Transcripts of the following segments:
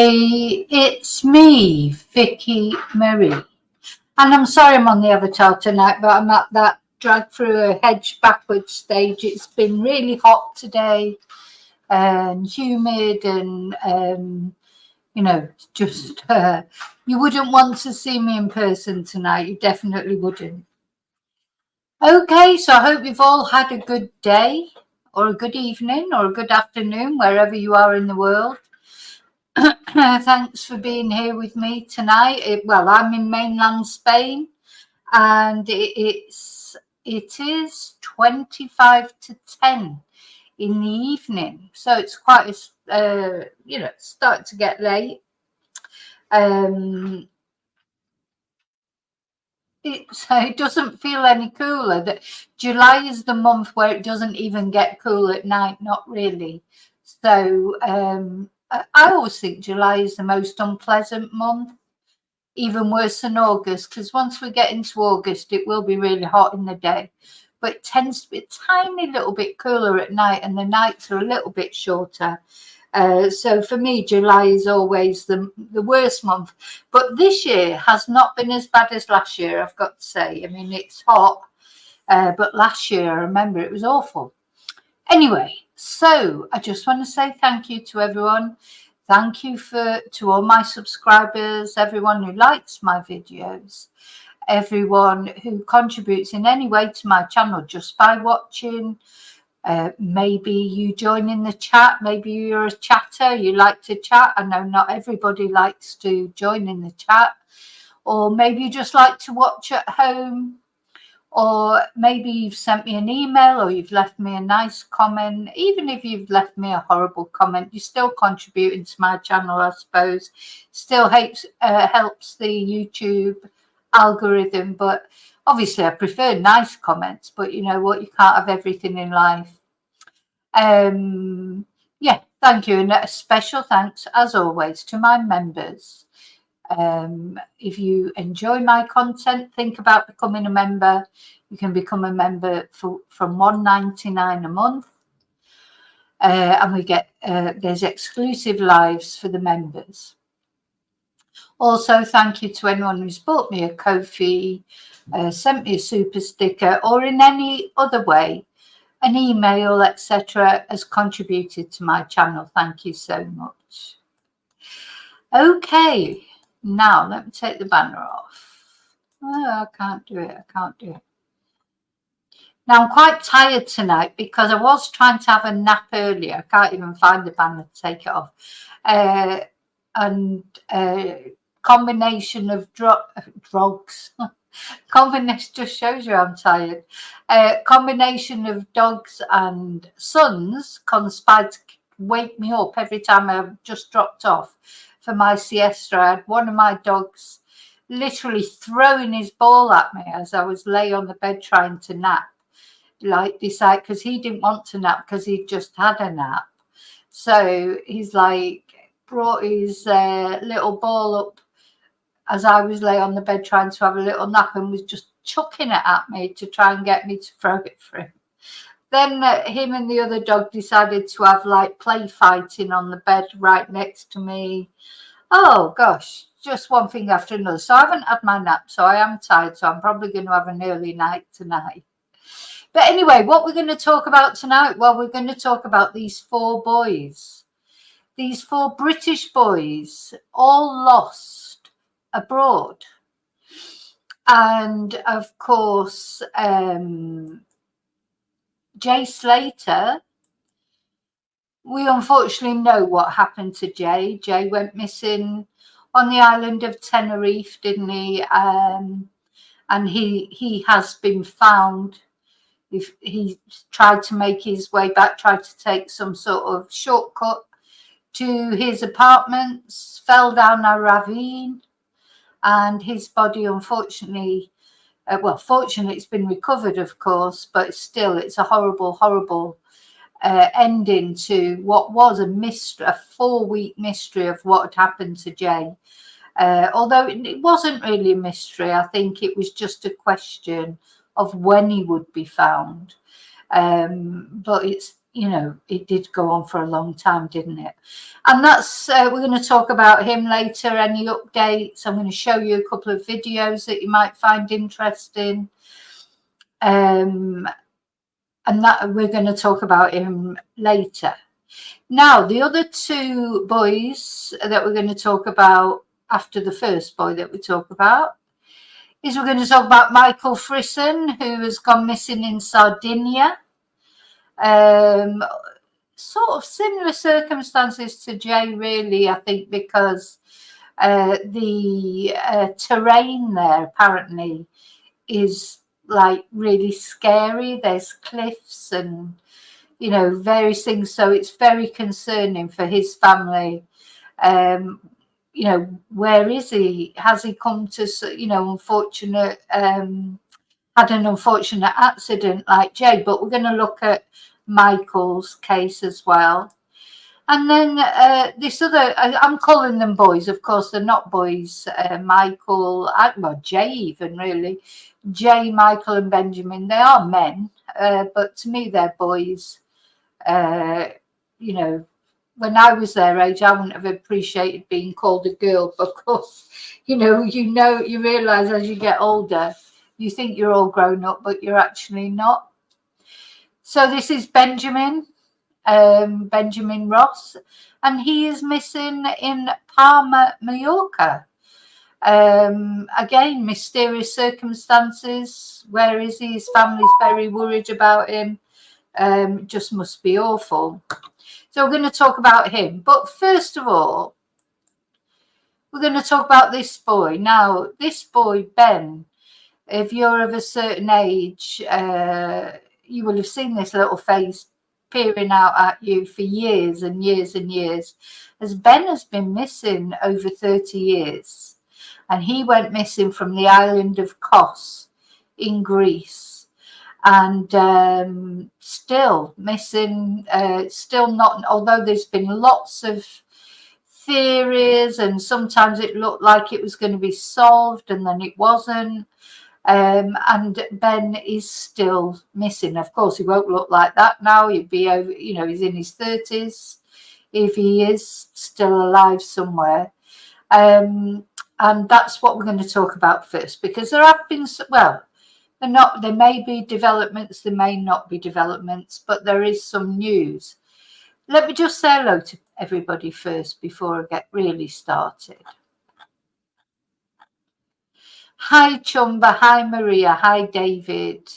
It's me, Vicky Murray. And I'm sorry I'm on the avatar tonight, but I'm at that drag through a hedge backwards stage. It's been really hot today and humid and, just you wouldn't want to see me in person tonight. You definitely wouldn't. Okay, so I hope you've all had a good day or a good evening or a good afternoon, wherever you are in the world. Thanks for being here with me tonight. I'm in mainland Spain, and it is 25 to 10 in the evening, so it's quite it's starting to get late. It doesn't feel any cooler. That July is the month where it doesn't even get cool at night, not really. So I always think July is the most unpleasant month, even worse than August, because once we get into August, it will be really hot in the day, but it tends to be a tiny little bit cooler at night, and the nights are a little bit shorter. So for me, July is always the worst month. But this year has not been as bad as last year, I've got to say. I mean, it's hot, but last year, I remember it was awful. Anyway, so I just want to say thank you to everyone. Thank you to all my subscribers, everyone who likes my videos, everyone who contributes in any way to my channel just by watching. Maybe you join in the chat. Maybe you're a chatter. You like to chat. I know not everybody likes to join in the chat. Or maybe you just like to watch at home. Or maybe you've sent me an email, or you've left me a nice comment. Even if you've left me a horrible comment, you're still contributing to my channel, I suppose. Still helps the YouTube algorithm. But obviously, I prefer nice comments. But you know what? You can't have everything in life. Yeah, thank you. And a special thanks, as always, to my members. If you enjoy my content, think about becoming a member. You can become a member from $1.99 a month, and we get there's exclusive lives for the members. Also, thank you to anyone who's bought me a Ko-fi, sent me a super sticker, or in any other way, an email, etc., has contributed to my channel. Thank you so much. Okay. Now, let me take the banner off. Oh, I can't do it. I can't do it. Now, I'm quite tired tonight because I was trying to have a nap earlier. I can't even find the banner to take it off. Combination of drugs. Combination just shows you I'm tired. Combination of dogs and sons conspired to wake me up every time I've just dropped off for my siesta. I had one of my dogs literally throwing his ball at me as I was lay on the bed trying to nap, because he didn't want to nap because he'd just had a nap. So he's brought his little ball up as I was lay on the bed trying to have a little nap, and was just chucking it at me to try and get me to throw it for him. Then him and the other dog decided to have play fighting on the bed right next to me. Oh gosh, just one thing after another. So I haven't had my nap, so I am tired. So I'm probably going to have an early night tonight. But anyway, what we're going to talk about tonight? Well, we're going to talk about these 4 boys. These 4 British boys, all lost abroad. And of course, Jay Slater, we unfortunately know what happened to Jay. Jay went missing on the island of Tenerife, didn't he? And he has been found. He tried to make his way back, tried to take some sort of shortcut to his apartments, fell down a ravine, and his body, unfortunately, fortunately, it's been recovered, of course, but still, it's a horrible, horrible ending to what was a mystery, a 4-week mystery of what had happened to Jay. Although it wasn't really a mystery, I think it was just a question of when he would be found. But it's you know, it did go on for a long time, didn't it? And that's, we're going to talk about him later. Any updates? I'm going to show you a couple of videos that you might find interesting. And that we're going to talk about him later. Now, the other two boys that we're going to talk about after the first boy that we talk about is we're going to talk about Michael Frison, who has gone missing in Sardinia. Sort of similar circumstances to Jay, really, I think, because the terrain there apparently is like really scary. There's cliffs and, you know, various things. So it's very concerning for his family. You know, where is he? Has he come to, you know, unfortunate, had an unfortunate accident like Jay? But we're going to look at Michael's case as well. And then this other, I'm calling them boys, of course, they're not boys. Michael, well, Jay even, really. Jay, Michael and Benjamin, they are men, but to me, they're boys. You know, when I was their age, I wouldn't have appreciated being called a girl. But of course, you realise as you get older, you think you're all grown up, but you're actually not. So this is BenjaminRoss, and he is missing in Palma, Mallorca. Again, mysterious circumstances. Where is he? His family's very worried about him. Just must be awful. So we're going to talk about him. But first of all, we're going to talk about this boy. Now, this boy, Ben, if you're of a certain age, you will have seen this little face peering out at you for years and years and years, as Ben has been missing over 30 years. And he went missing from the island of Kos in Greece. And still missing, still not, although there's been lots of theories and sometimes it looked like it was going to be solved and then it wasn't. And Ben is still missing. Of course, he won't look like that now. He'd be over, you know, he's in his 30s if he is still alive somewhere. And that's what we're going to talk about first, because there have been, well, there may be developments, there may not be developments, but there is some news. Let me just say hello to everybody first before I get really started. Hi, Chumba. Hi, Maria. Hi, David.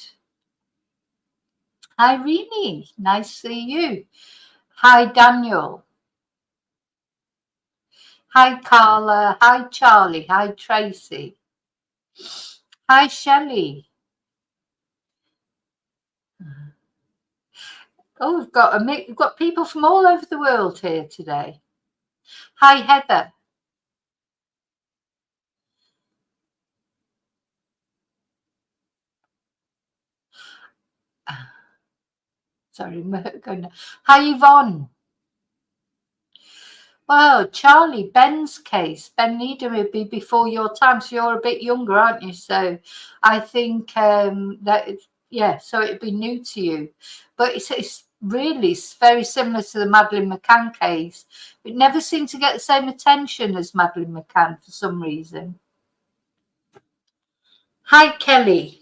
Hi, Rini. Nice to see you. Hi, Daniel. Hi, Carla. Hi, Charlie. Hi, Tracy. Hi, Shelley. Oh, we've got people from all over the world here today. Hi, Heather. Sorry, hi, Yvonne. Well, Charlie, Ben's case, Ben Needham would be before your time, so you're a bit younger, aren't you? So I think that, yeah, so it'd be new to you. But it's really very similar to the Madeleine McCann case. It never seemed to get the same attention as Madeleine McCann for some reason. Hi, Kelly.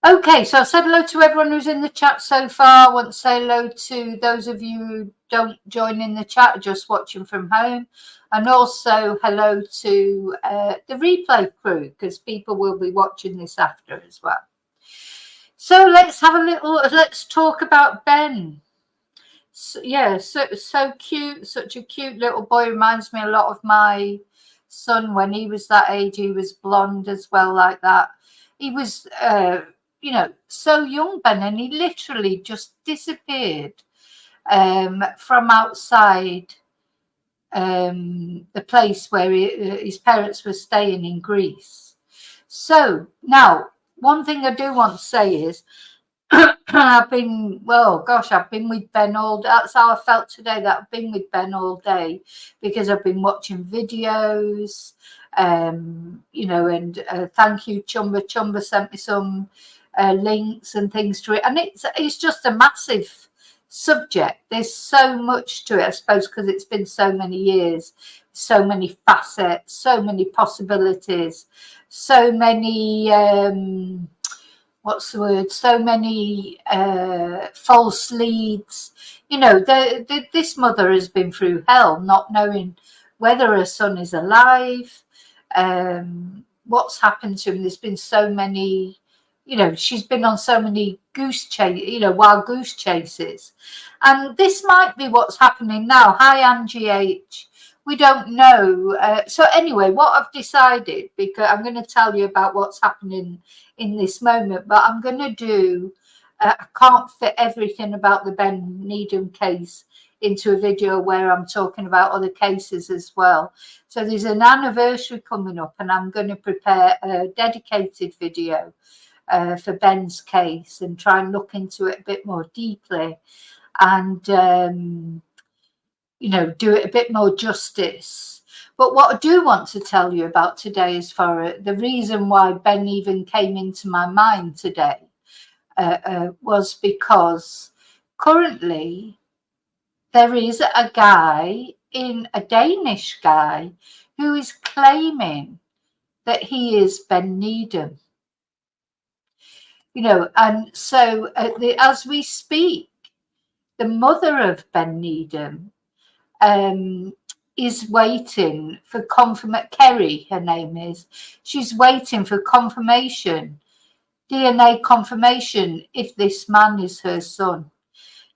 Okay, so I've said hello to everyone who's in the chat so far. I want to say hello to those of you who don't join in the chat, just watching from home. And also hello to the replay crew, because people will be watching this after as well. So let's talk about Ben. So, yeah, so cute, such a cute little boy. Reminds me a lot of my son when he was that age. He was blonde as well, like that. He was... you know, so young, Ben, and he literally just disappeared from outside the place where his parents were staying in Greece. So now, one thing I do want to say is I've been with Ben all day. That's how I felt today, that I've been with Ben all day, because I've been watching videos, you know, and thank you, Chumba. Chumba sent me some links and things to it, and it's just a massive subject. There's so much to it, I suppose, because it's been so many years, so many facets, so many possibilities, so many what's the word, so many false leads. You know, this mother has been through hell, not knowing whether her son is alive, what's happened to him. There's been so many, you know, she's been on so many wild goose chases. And this might be what's happening now. Hi, Angie H. We don't know. So anyway, what I've decided, because I'm going to tell you about what's happening in this moment, but I'm going to do, I can't fit everything about the Ben Needham case into a video where I'm talking about other cases as well. So there's an anniversary coming up, and I'm going to prepare a dedicated video for Ben's case and try and look into it a bit more deeply, and you know, do it a bit more justice. But what I do want to tell you about today, as far as the reason why Ben even came into my mind today, was because currently there is a Danish guy, who is claiming that he is Ben Needham. You know, and so as we speak, the mother of Ben Needham is waiting for confirmation. Kerry, her name is. She's waiting for confirmation, DNA confirmation, if this man is her son.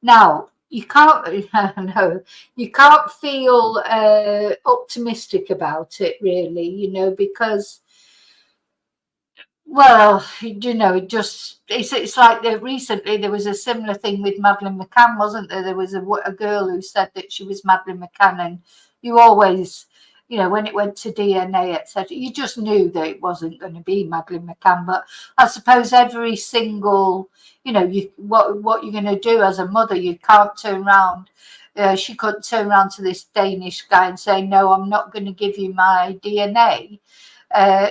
Now, you can't, no, you can't feel optimistic about it, really, you know, because, well, you know, it's like recently there was a similar thing with Madeleine McCann, wasn't there? There was a girl who said that she was Madeleine McCann, and you always, you know, when it went to DNA, etc., you just knew that it wasn't going to be Madeleine McCann. But I suppose every single, you know, what you're going to do as a mother, you can't turn around. She couldn't turn around to this Danish guy and say, no, I'm not going to give you my DNA.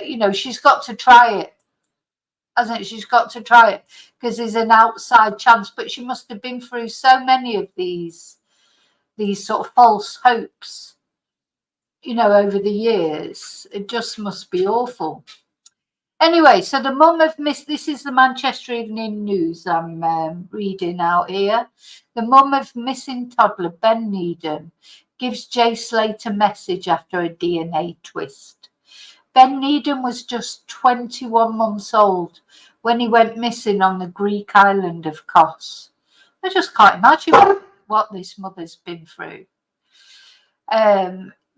You know, she's got to try it. Hasn't it? She's got to try it, because there's an outside chance. But she must have been through so many of these sort of false hopes, you know, over the years. It just must be awful. Anyway, so the mum of this is the Manchester Evening News I'm reading out here. The mum of missing toddler Ben Needham gives Jay Slater message after a DNA twist. Ben Needham was just 21 months old when he went missing on the Greek island of Kos. I just can't imagine what this mother's been through.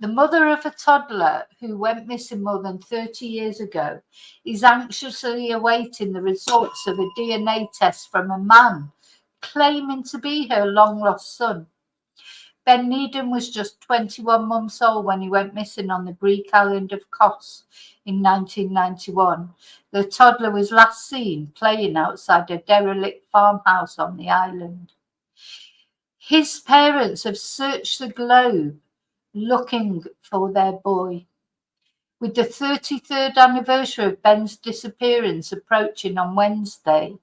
The mother of a toddler who went missing more than 30 years ago is anxiously awaiting the results of a DNA test from a man claiming to be her long-lost son. Ben Needham was just 21 months old when he went missing on the Greek island of Kos in 1991. The toddler was last seen playing outside a derelict farmhouse on the island. His parents have searched the globe looking for their boy. With the 33rd anniversary of Ben's disappearance approaching on Wednesday,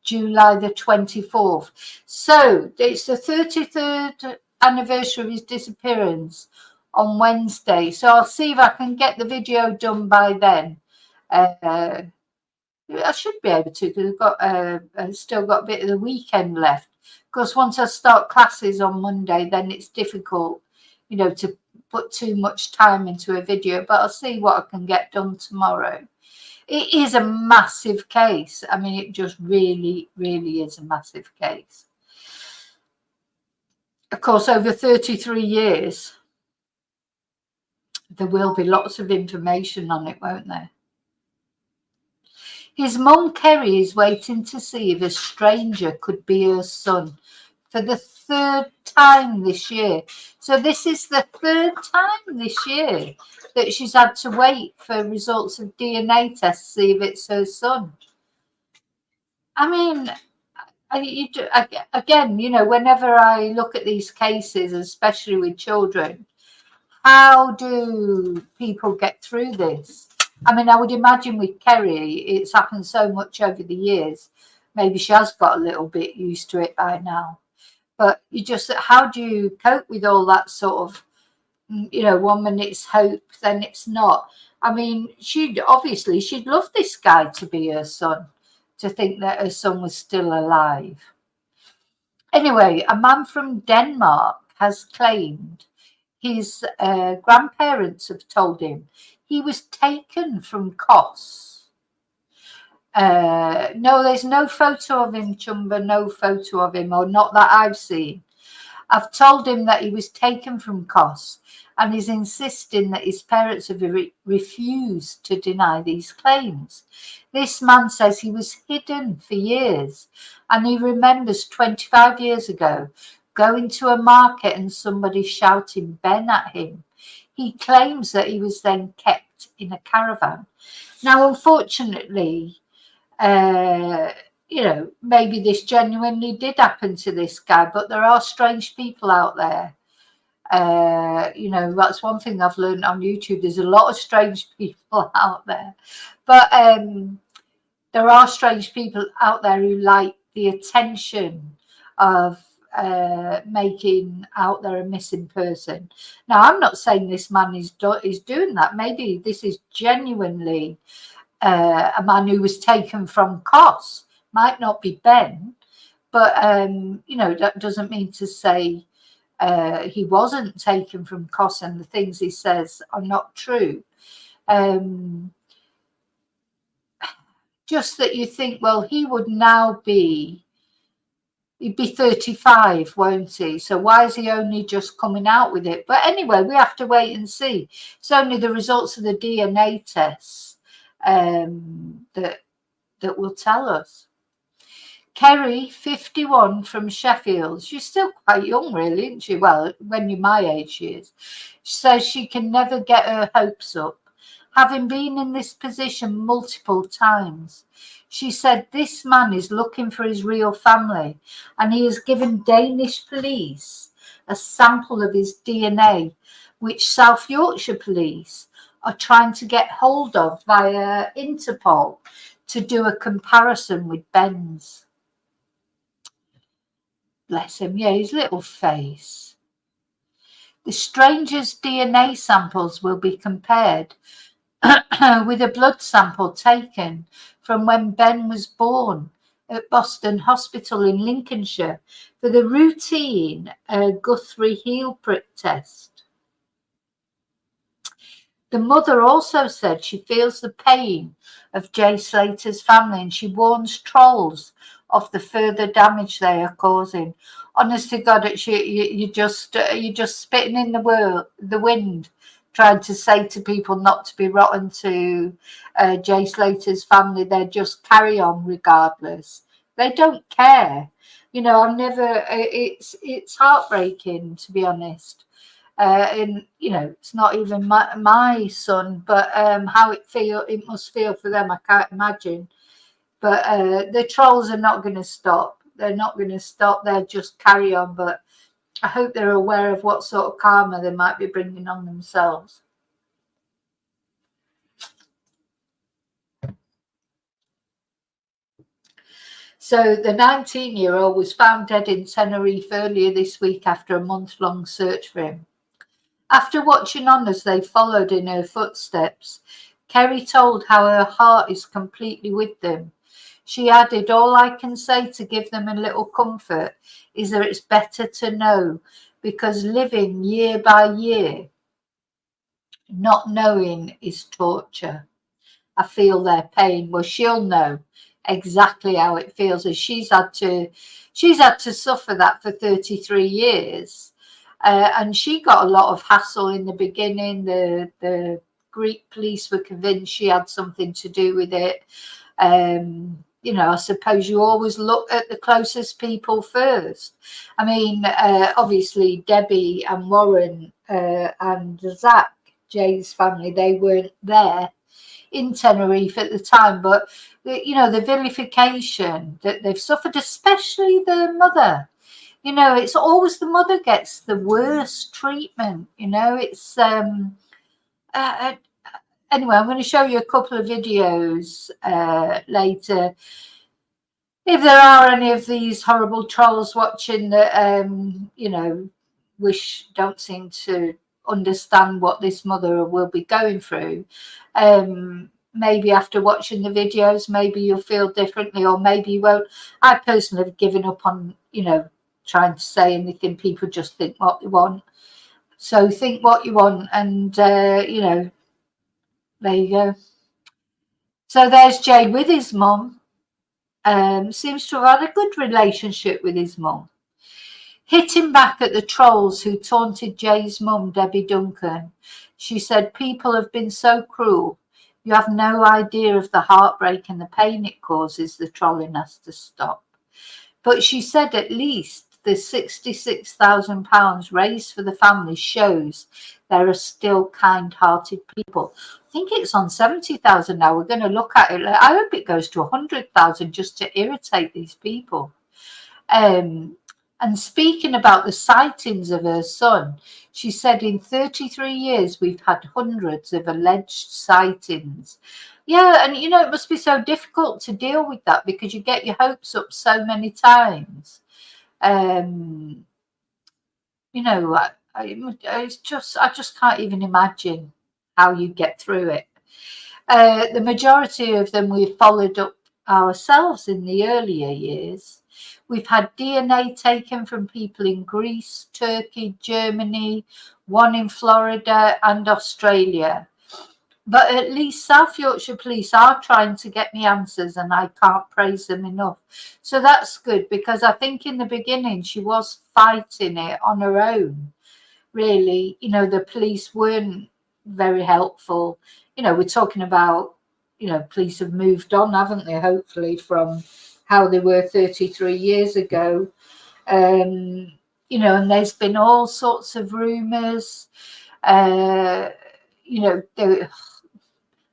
July the 24th. So it's the 33rd anniversary of his disappearance on Wednesday. So I'll see if I can get the video done by then. I should be able to, because I've still got a bit of the weekend left. Of course, once I start classes on Monday, then it's difficult, you know, to put too much time into a video, but I'll see what I can get done tomorrow. It is a massive case. I mean, it just really, really is a massive case. Of course, over 33 years, there will be lots of information on it, won't there? His mum, Kerry, is waiting to see if a stranger could be her son for the 3rd time this year. So this is the 3rd time this year that she's had to wait for results of DNA tests to see if it's her son. I mean, again, you know, whenever I look at these cases, especially with children, how do people get through this? I mean, I would imagine with Kerry, it's happened so much over the years. Maybe she has got a little bit used to it by now. But you just, how do you cope with all that sort of, 1 minute it's hope, then it's not. I mean, she'd love this guy to be her son, to think that her son was still alive. Anyway, a man from Denmark has claimed his grandparents have told him he was taken from Kos. No, there's no photo of him, Chumba, no photo of him, or not that I've seen. I've told him that he was taken from Kos, and he's insisting that his parents have refused to deny these claims. This man says he was hidden for years, and he remembers 25 years ago going to a market and somebody shouting Ben at him. He claims that he was then kept in a caravan. Now, unfortunately, maybe this genuinely did happen to this guy, but there are strange people out there. That's one thing I've learned on YouTube. There's a lot of strange people out there, but there are strange people out there who like the attention of making out there a missing person. Now, I'm not saying this man is doing that. Maybe this is genuinely a man who was taken from Kos. Might not be Ben, but that doesn't mean to say he wasn't taken from Kos and the things he says are not true. Just that you think, well, he would now he'd be 35, won't he? So why is he only just coming out with it? But anyway, we have to wait and see. It's only the results of the DNA tests that will tell us. Kerry, 51, from Sheffield. She's still quite young, really, isn't she? Well, when you're my age, she is. She says she can never get her hopes up, having been in this position multiple times. She said this man is looking for his real family, and he has given Danish police a sample of his DNA, which South Yorkshire police are trying to get hold of via Interpol to do a comparison with Ben's. Bless him, yeah, his little face. The stranger's DNA samples will be compared with a blood sample taken from when Ben was born at Boston Hospital in Lincolnshire for the routine Guthrie heel prick test. The mother also said she feels the pain of Jay Slater's family, and she warns trolls of the further damage they are causing. Honest to God, you're just spitting in the wind, trying to say to people not to be rotten to Jay Slater's family. They just carry on regardless. They don't care. I've never. It's heartbreaking, to be honest. And it's not even my son, but how it must feel for them, I can't imagine. But the trolls are not going to stop. They're not going to stop. They'll just carry on. But I hope they're aware of what sort of karma they might be bringing on themselves. So the 19-year-old was found dead in Tenerife earlier this week after a month-long search for him. After watching on as they followed in her footsteps, Kerry told how her heart is completely with them. She added, all I can say to give them a little comfort is that it's better to know, because living year by year, not knowing is torture. I feel their pain. Well, she'll know exactly how it feels, as she's had to suffer that for 33 years. And she got a lot of hassle in the beginning. The Greek police were convinced she had something to do with it. I suppose you always look at the closest people first. I mean, obviously, Debbie and Warren and Zach, Jay's family, they weren't there in Tenerife at the time. But, the vilification that they've suffered, especially the mother. It's always the mother gets the worst treatment. It's anyway, I'm going to show you a couple of videos later. If there are any of these horrible trolls watching that, you know, don't seem to understand what this mother will be going through, maybe after watching the videos, maybe you'll feel differently, or maybe you won't. I personally have given up on, you know, trying to say anything. People just think what they want. So think what you want, and, you know, there you go. So there's Jay with his mum. Seems to have had a good relationship with his mum. Hitting back at the trolls who taunted Jay's mum, Debbie Duncan, she said, people have been so cruel. You have no idea of the heartbreak and the pain it causes. The trolling has to stop. But she said at least the £66,000 raised for the family shows there are still kind-hearted people. I think it's on 70,000 now. We're going to look at it. I hope it goes to 100,000 just to irritate these people. And speaking about the sightings of her son, she said in 33 years we've had hundreds of alleged sightings. Yeah, and you know, it must be so difficult to deal with that because you get your hopes up so many times. You know, I just can't even imagine how you get through it. The majority of them we've followed up ourselves in the earlier years. We've had DNA taken from people in Greece, Turkey, Germany, one in Florida and Australia. But at least South Yorkshire Police are trying to get me answers, and I can't praise them enough. So that's good, because I think in the beginning she was fighting it on her own, really. You know, the police weren't very helpful. You know, we're talking about, you know, police have moved on, haven't they, hopefully, from how they were 33 years ago. You know, and there's been all sorts of rumours. You know,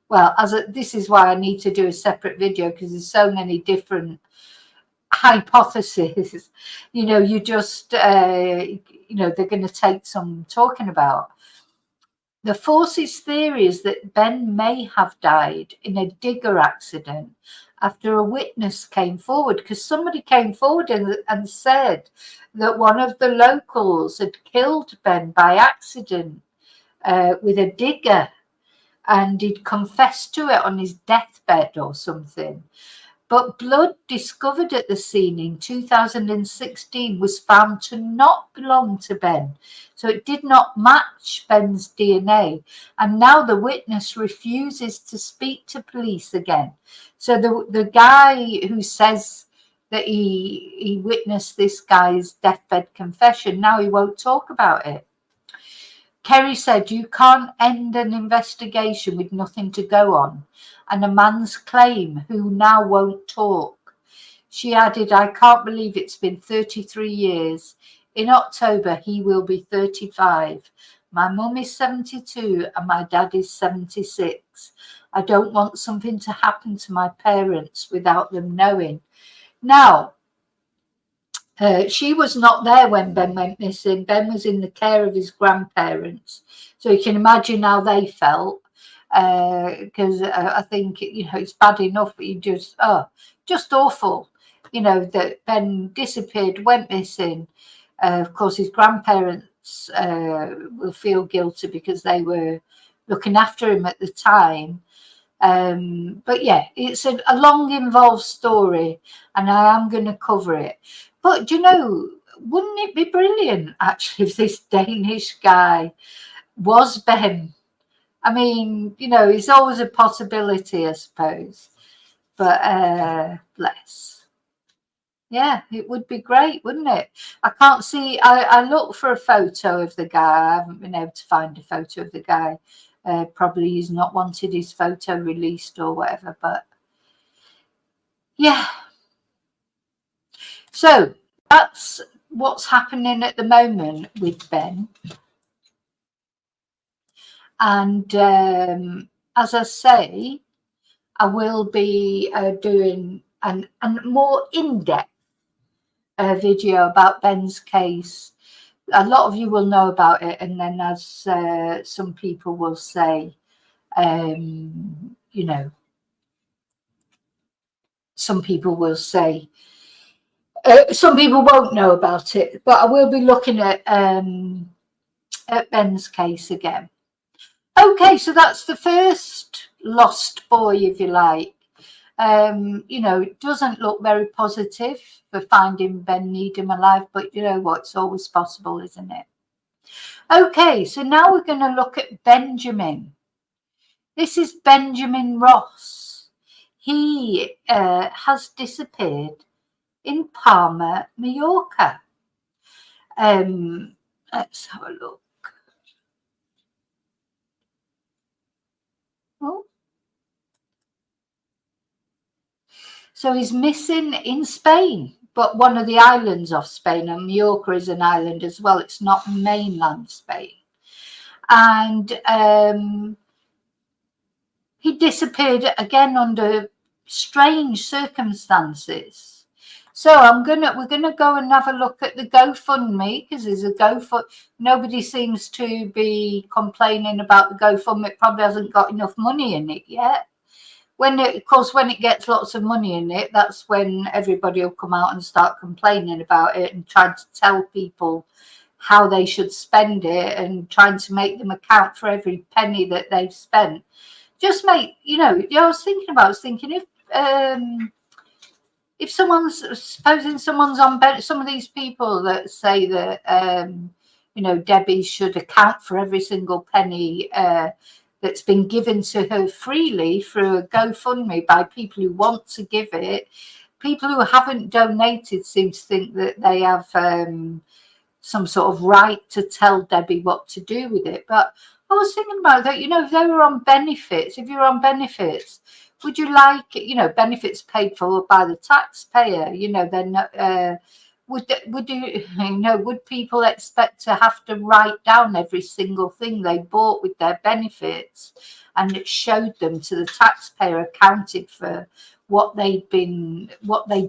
well, this is why I need to do a separate video, because there's so many different hypotheses. You know, you just, you know, they're going to take some talking about. The Force's theory is that Ben may have died in a digger accident after a witness came forward, because somebody came forward and said that one of the locals had killed Ben by accident with a digger. And he'd confessed to it on his deathbed or something. But blood discovered at the scene in 2016 was found to not belong to Ben. So it did not match Ben's DNA. And now the witness refuses to speak to police again. So the guy who says that he witnessed this guy's deathbed confession, now he won't talk about it. Kerry said, you can't end an investigation with nothing to go on, and a man's claim who now won't talk. She added, I can't believe it's been 33 years. In October, he will be 35. My mum is 72 and my dad is 76. I don't want something to happen to my parents without them knowing. Now, she was not there when Ben went missing. Ben was in the care of his grandparents. So you can imagine how they felt, because I think, you know, it's bad enough, but you just awful, you know, that Ben disappeared, went missing. Of course, his grandparents will feel guilty because they were looking after him at the time. But yeah, it's a long, involved story, and I am going to cover it. But, you know, wouldn't it be brilliant, actually, if this Danish guy was Ben? I mean, you know, it's always a possibility, I suppose. But bless. Yeah, it would be great, wouldn't it? I can't see. I looked for a photo of the guy. I haven't been able to find a photo of the guy. Probably he's not wanted his photo released or whatever. But yeah. So that's what's happening at the moment with Ben. And as I say, I will be doing a more in-depth video about Ben's case. A lot of you will know about it, and then as some people will say, You know, some people will say, some people won't know about it, but I will be looking at Ben's case again. Okay, so that's the first lost boy, if you like. You know, it doesn't look very positive for finding Ben Needham alive, but you know what? It's always possible, isn't it? Okay, so now we're going to look at Benjamin. This is BenjaminRoss. He has disappeared in Palma, Mallorca. Let's have a look. Oh. So he's missing in Spain, but one of the islands of Spain, and Mallorca is an island as well. It's not mainland Spain. And he disappeared again under strange circumstances. So we're gonna go and have a look at the GoFundMe, because there's a GoFundMe. Nobody seems to be complaining about the GoFundMe. It probably hasn't got enough money in it yet. Of course, when it gets lots of money in it, that's when everybody will come out and start complaining about it and trying to tell people how they should spend it and trying to make them account for every penny that they've spent. Just make, I was thinking if supposing someone's on, some of these people that say that, Debbie should account for every single penny that's been given to her freely through a GoFundMe by people who want to give it. People who haven't donated seem to think that they have some sort of right to tell Debbie what to do with it. But I was thinking about that, if they were on benefits, if you're on benefits, would you like, benefits paid for by the taxpayer, then would people expect to have to write down every single thing they bought with their benefits, and it showed them to the taxpayer accounted for what they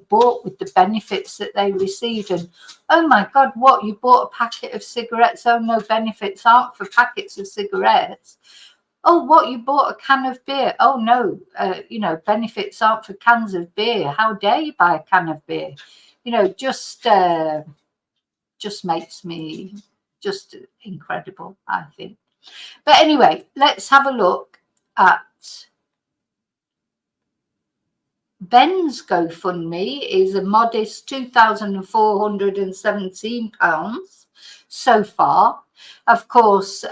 bought with the benefits that they received? And oh my God, what, you bought a packet of cigarettes? Oh no, benefits aren't for packets of cigarettes. Oh, what, you bought a can of beer? Oh no, benefits aren't for cans of beer. How dare you buy a can of beer? Just makes me just incredible, I think. But anyway, let's have a look at Ben's GoFundMe. Is a modest £2,417 so far. Of course,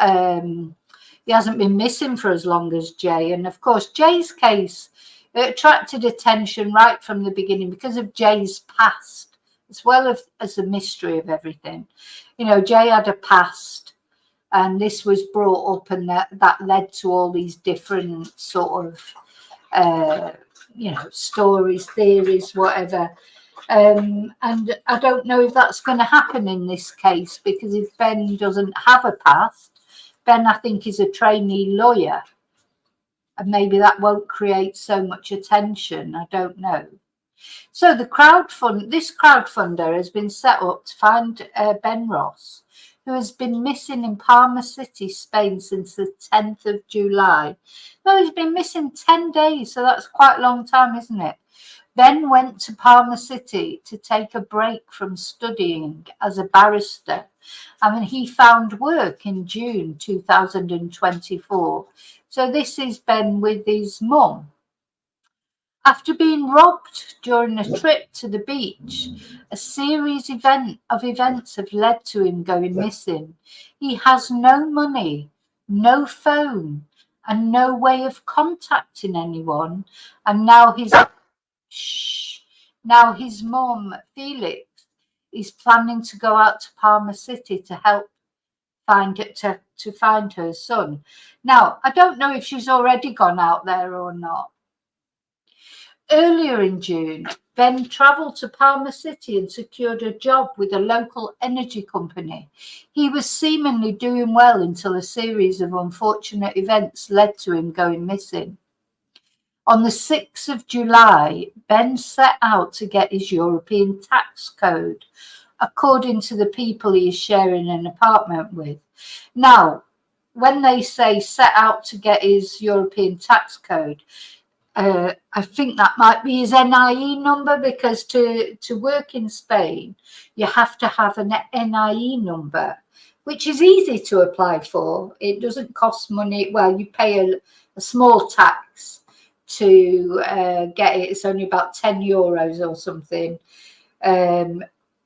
he hasn't been missing for as long as Jay. And of course, Jay's case attracted attention right from the beginning because of Jay's past, as well as the mystery of everything. Jay had a past, and this was brought up, and that led to all these different sort of, stories, theories, whatever. And I don't know if that's going to happen in this case, because if Ben doesn't have a past, Ben, I think, is a trainee lawyer. And maybe that won't create so much attention. I don't know. So this crowdfunder has been set up to find Ben Ross, who has been missing in Palma City, Spain, since the 10th of July. No, he's been missing 10 days, so that's quite a long time, isn't it? Ben went to Palma City to take a break from studying as a barrister. He found work in June 2024. So this is Ben with his mum. After being robbed during a trip to the beach, a series of events have led to him going missing. He has no money, no phone, and no way of contacting anyone. And now his mum, Felix, is planning to go out to Palma City to help find her son. Now, I don't know if she's already gone out there or not. Earlier in June, Ben travelled to Palma City and secured a job with a local energy company. He was seemingly doing well until a series of unfortunate events led to him going missing. On the 6th of July, Ben set out to get his European tax code, according to the people he is sharing an apartment with. Now, when they say set out to get his European tax code, I think that might be his NIE number, because to work in Spain, you have to have an NIE number, which is easy to apply for. It doesn't cost money. Well, you pay a small tax to get it. It's only about 10 euros or something.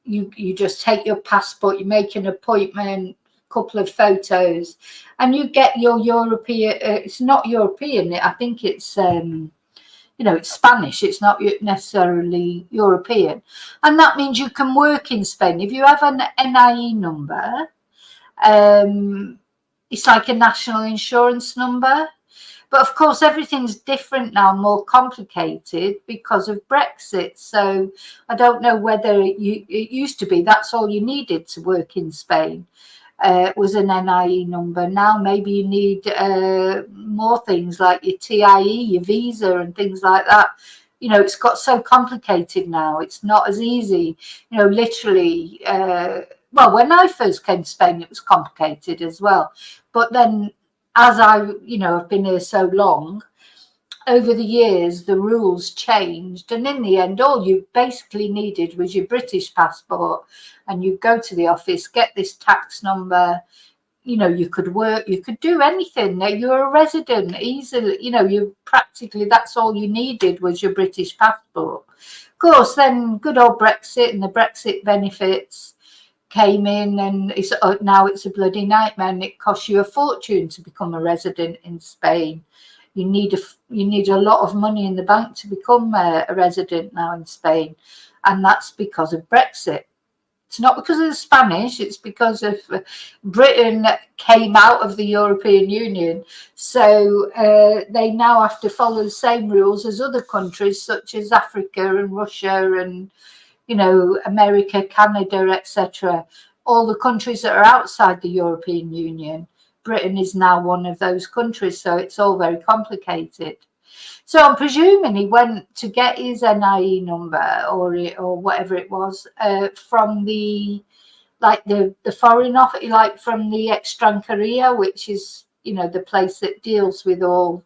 You just take your passport, you make an appointment, couple of photos, and you get your European. It's not European. I think it's it's Spanish. It's not necessarily European, and that means you can work in Spain if you have an NIE number. It's like a national insurance number. But of course, everything's different now, more complicated because of Brexit. So I don't know whether it used to be that's all you needed to work in Spain was an NIE number. Now maybe you need more things like your TIE, your visa and things like that. It's got so complicated now. It's not as easy, literally. Well, when I first came to Spain, it was complicated as well. But then as I've been here so long, over the years, the rules changed. And in the end, all you basically needed was your British passport. And you go to the office, get this tax number. You could work, you could do anything. You're a resident easily. You practically, that's all you needed was your British passport. Of course, then good old Brexit and the Brexit benefits came in, and now it's a bloody nightmare, and it costs you a fortune to become a resident in Spain. You need a lot of money in the bank to become a resident now in Spain, and that's because of Brexit. It's not because of the Spanish, it's because of Britain came out of the European Union. So they now have to follow the same rules as other countries such as Africa and Russia and America, Canada, etc. All the countries that are outside the European Union, Britain is now one of those countries. So it's all very complicated. So I'm presuming he went to get his NIE number or whatever it was from the foreign office, like from the Extranjería, which is the place that deals with all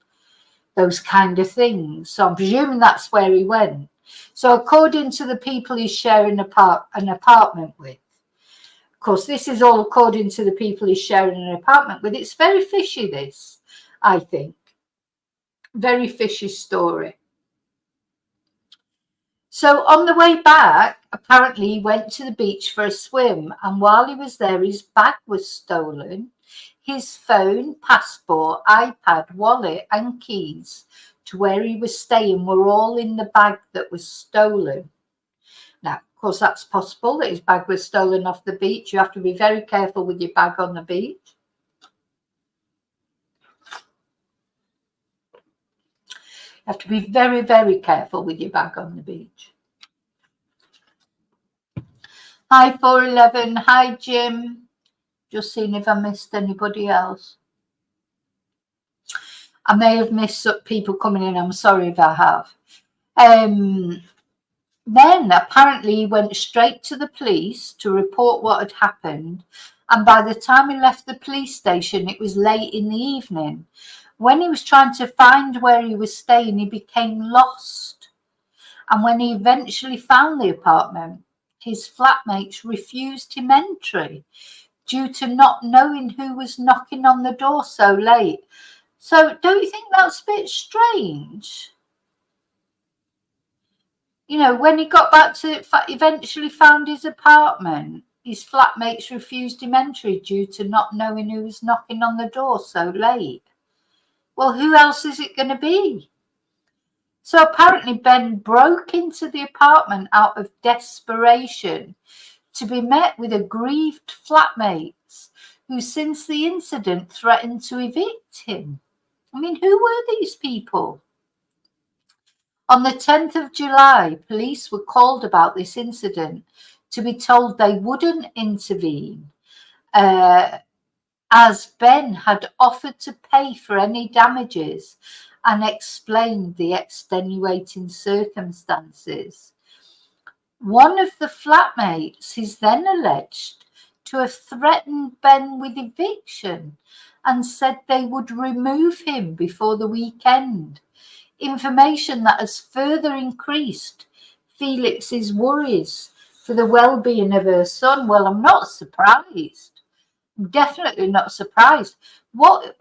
those kind of things. So I'm presuming that's where he went. So according to the people he's sharing an apartment with, of course, this is all according to the people he's sharing an apartment with. It's very fishy, this, I think. Very fishy story. So on the way back, apparently he went to the beach for a swim, and while he was there, his bag was stolen. His phone, passport, iPad, wallet and keys to where he was staying were all in the bag that was stolen. Now, of course, that's possible that his bag was stolen off the beach. You have to be very careful with your bag on the beach. You have to be very, very careful with your bag on the beach. Hi, 411. Hi, Jim. Just seeing if I missed anybody else. I may have missed people coming in. I'm sorry if I have. Then apparently he went straight to the police to report what had happened. And by the time he left the police station, it was late in the evening. When he was trying to find where he was staying, he became lost. And when he eventually found the apartment, his flatmates refused him entry due to not knowing who was knocking on the door so late. So don't you think that's a bit strange? When he got back to eventually found his apartment, his flatmates refused him entry due to not knowing who was knocking on the door so late. Well, who else is it going to be? So apparently Ben broke into the apartment out of desperation to be met with aggrieved flatmates who, since the incident, threatened to evict him. I mean, who were these people? On the 10th of July, police were called about this incident to be told they wouldn't intervene as Ben had offered to pay for any damages and explained the extenuating circumstances. One of the flatmates is then alleged to have threatened Ben with eviction and said they would remove him before the weekend. Information that has further increased Felix's worries for the well-being of her son. Well, I'm not surprised. I'm definitely not surprised. What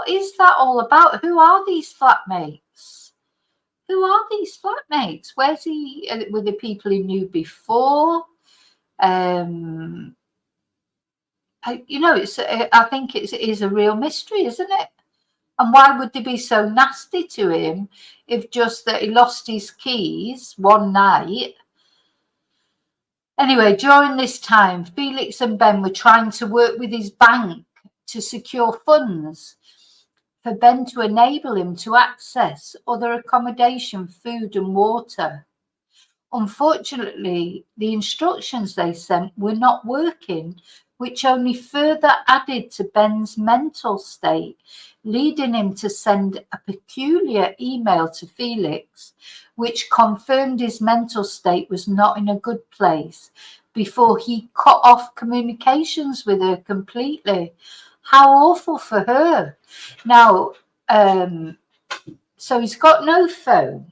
is that all about? Who are these flatmates? Who are these flatmates? Where's he? Were the people he knew before? I think it is a real mystery, isn't it? And why would they be so nasty to him if just that he lost his keys one night? Anyway, during this time, Felix and Ben were trying to work with his bank to secure funds for Ben to enable him to access other accommodation, food and water. Unfortunately, the instructions they sent were not working, which only further added to Ben's mental state, leading him to send a peculiar email to Felix, which confirmed his mental state was not in a good place, before he cut off communications with her completely. How awful for her. Now, so he's got no phone.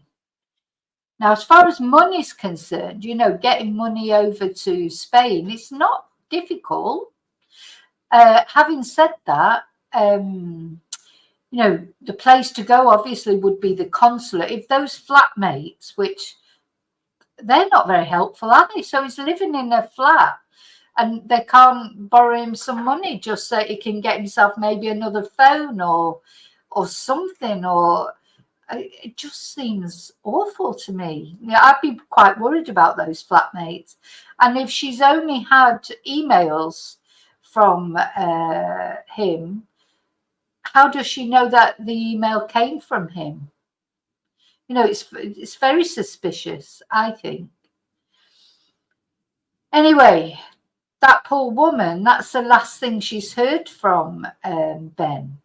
Now, as far as money is concerned, getting money over to Spain, it's not difficult. Having said that, the place to go obviously would be the consulate. If those flatmates, which they're not very helpful, are they? So he's living in a flat and they can't borrow him some money just so he can get himself maybe another phone or something, or it just seems awful to me. I'd be quite worried about those flatmates. And if she's only had emails from him, how does she know that the email came from him? It's very suspicious, I think. Anyway, that poor woman, that's the last thing she's heard from Ben.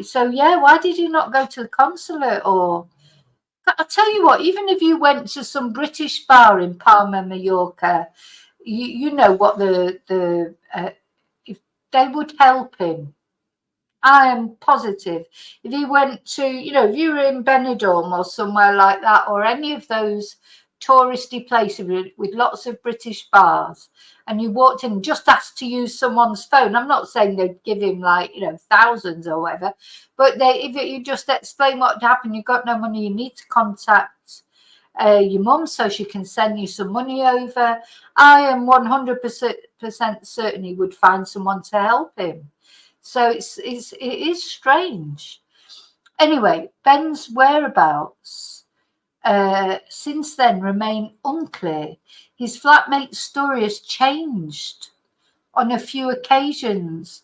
So yeah, why did you not go to the consulate? Or I'll tell you what, even if you went to some British bar in Palma, Mallorca, you know what if they would help him. I am positive. If he went to, if you were in Benidorm or somewhere like that, or any of those touristy places with lots of British bars, and you walked in and just asked to use someone's phone, I'm not saying they'd give him thousands or whatever, but if you just explain what happened, you've got no money, you need to contact your mum so she can send you some money over, I am 100% certain he would find someone to help him. So it is strange. Anyway, Ben's whereabouts since then remain unclear. His flatmate's story has changed on a few occasions,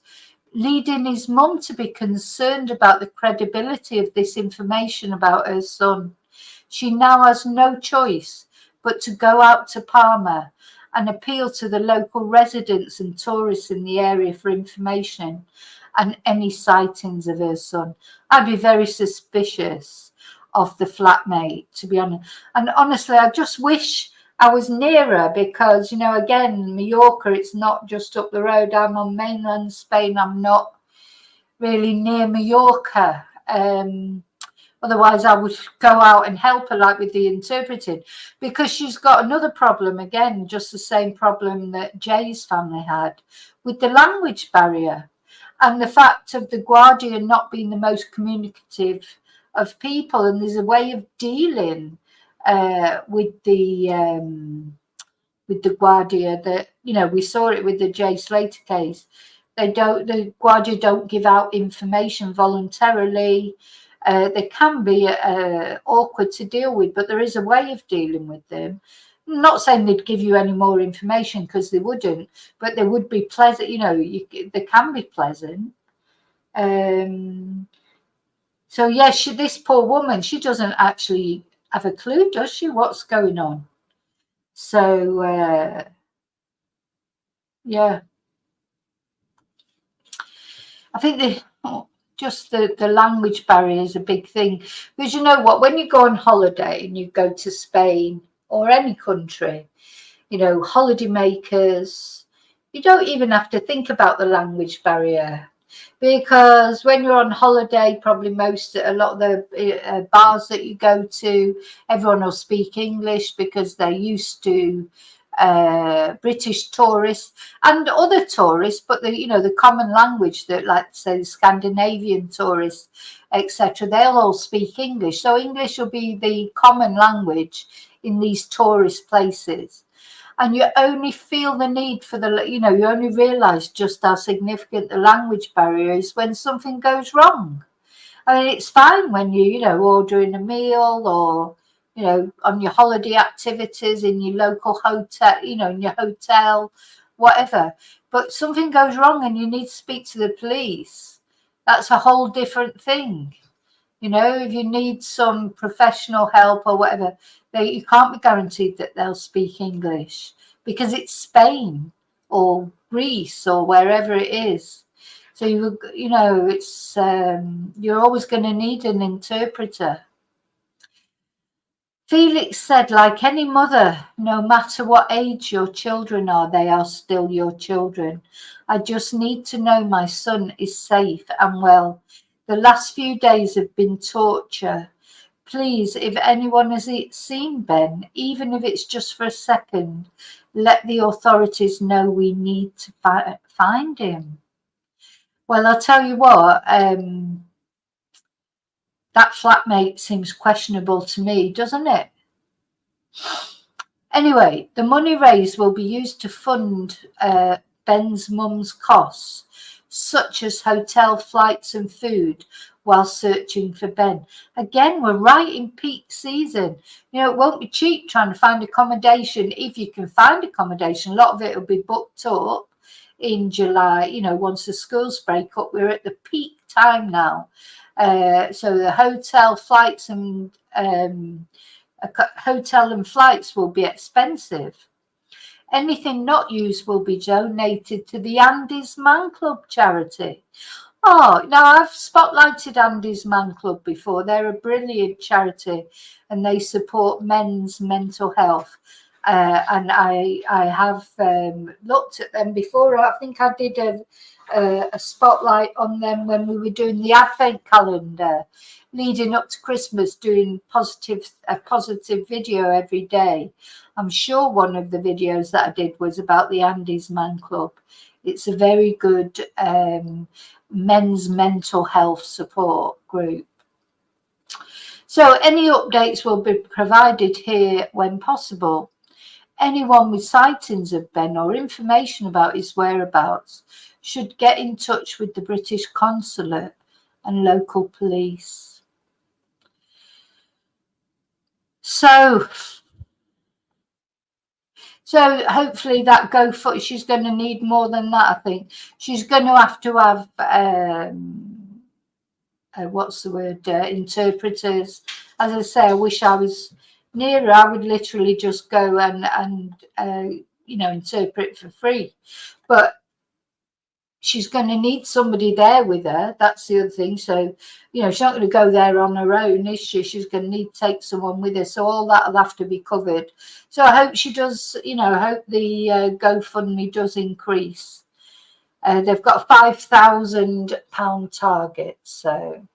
leading his mum to be concerned about the credibility of this information about her son. She now has no choice but to go out to Palma and appeal to the local residents and tourists in the area for information and any sightings of her son. I'd be very suspicious of the flatmate, to be honest. And honestly, I just wish I was nearer because, again, Mallorca, it's not just up the road. I'm on mainland Spain. I'm not really near Mallorca. Otherwise, I would go out and help her, like with the interpreting, because she's got another problem, again, just the same problem that Jay's family had with the language barrier and the fact of the Guardia not being the most communicative of people. And there's a way of dealing with the Guardia that, we saw it with the Jay Slater case. The Guardia don't give out information voluntarily. They can be awkward to deal with, but there is a way of dealing with them. I'm not saying they'd give you any more information, because they wouldn't, but they would be pleasant. They can be pleasant. So yeah, this poor woman, she doesn't actually have a clue, does she, what's going on? So yeah, I think the language barrier is a big thing, because you know what, when you go on holiday and you go to Spain or any country, holiday makers, you don't even have to think about the language barrier. because when you're on holiday, probably a lot of the bars that you go to, everyone will speak English because they're used to British tourists and other tourists, but the common language that, like say, the Scandinavian tourists, etc., they'll all speak English. So English will be the common language in these tourist places. And you only feel the need for you only realize just how significant the language barrier is when something goes wrong. I mean, it's fine when ordering a meal or, on your holiday activities in your local hotel, in your hotel, whatever. But something goes wrong and you need to speak to the police. That's a whole different thing. If you need some professional help or whatever, you can't be guaranteed that they'll speak English because it's Spain or Greece or wherever it is. So it's you're always going to need an interpreter. Felix said, like any mother, no matter what age your children are, they are still your children. I just need to know my son is safe and well. The last few days have been torture. Please, if anyone has seen Ben, even if it's just for a second, let the authorities know we need to find him. Well, I'll tell you what, that flatmate seems questionable to me, doesn't it? Anyway, the money raised will be used to fund Ben's mum's costs, such as hotel flights and food, while searching for Ben. Again, we're right in peak season. It won't be cheap trying to find accommodation. If you can find accommodation, a lot of it will be booked up in July. Once the schools break up, we're at the peak time now. So the hotel flights and hotel and flights will be expensive. Anything not used will be donated to the Andy's Man Club charity. Oh, now I've spotlighted Andy's Man Club before. They're a brilliant charity and they support men's mental health. And I have looked at them before. I think I did a spotlight on them when we were doing the Advent calendar leading up to Christmas, doing a positive video every day. I'm sure one of the videos that I did was about the Andy's Man Club. It's a very good men's mental health support group. So any updates will be provided here when possible. Anyone with sightings of Ben or information about his whereabouts should get in touch with the British consulate and local police. So hopefully that GoFundMe, she's going to need more than that, I think. She's going to have what's the word, interpreters. As I say, I wish I was nearer. I would literally just go and interpret for free. But she's going to need somebody there with her. That's the other thing. So, she's not going to go there on her own, is she? She's going to need to take someone with her. So all that will have to be covered. So I hope she does, I hope the GoFundMe does increase. They've got a £5,000 target. So,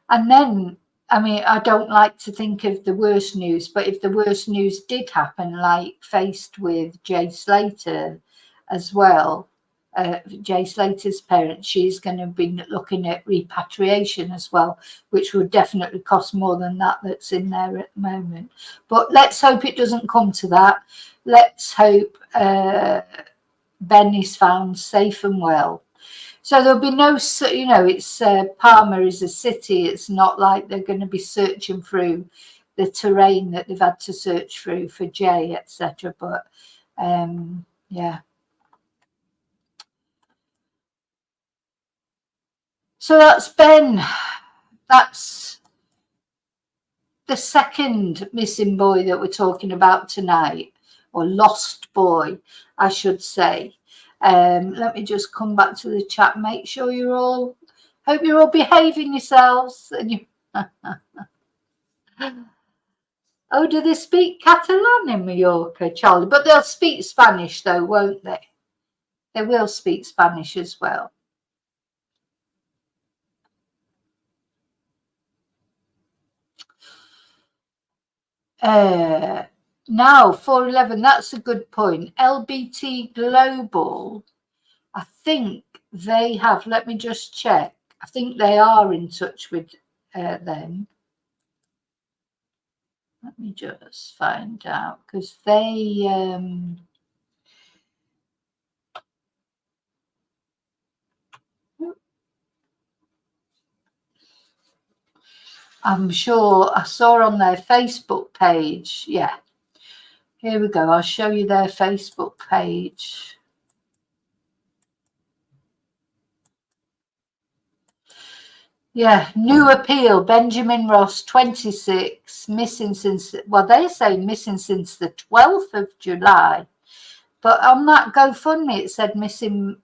and then, I mean, I don't like to think of the worst news, but if the worst news did happen, like faced with Jay Slater as well, Jay Slater's parents, she's going to be looking at repatriation as well, which would definitely cost more than that's in there at the moment. But let's hope it doesn't come to that. Let's hope Ben is found safe and well. So there'll be no, it's Palmer is a city. It's not like they're going to be searching through the terrain that they've had to search through for Jay, etc. But yeah. So that's Ben. That's the second missing boy that we're talking about tonight, or lost boy, I should say. Let me just come back to the chat. Make sure hope you're all behaving yourselves. And you oh, do they speak Catalan in Mallorca, Charlie? But they'll speak Spanish though, won't they? They will speak Spanish as well. Now, 411, that's a good point. LBT Global, I think they have, let me just check. I think they are in touch with them. Let me just find out, because they... I'm sure I saw on their Facebook page. Yeah. Here we go. I'll show you their Facebook page. Yeah. New appeal. Benjamin Ross, 26, missing since, well, they say missing since the 12th of July. But on that GoFundMe, it said missing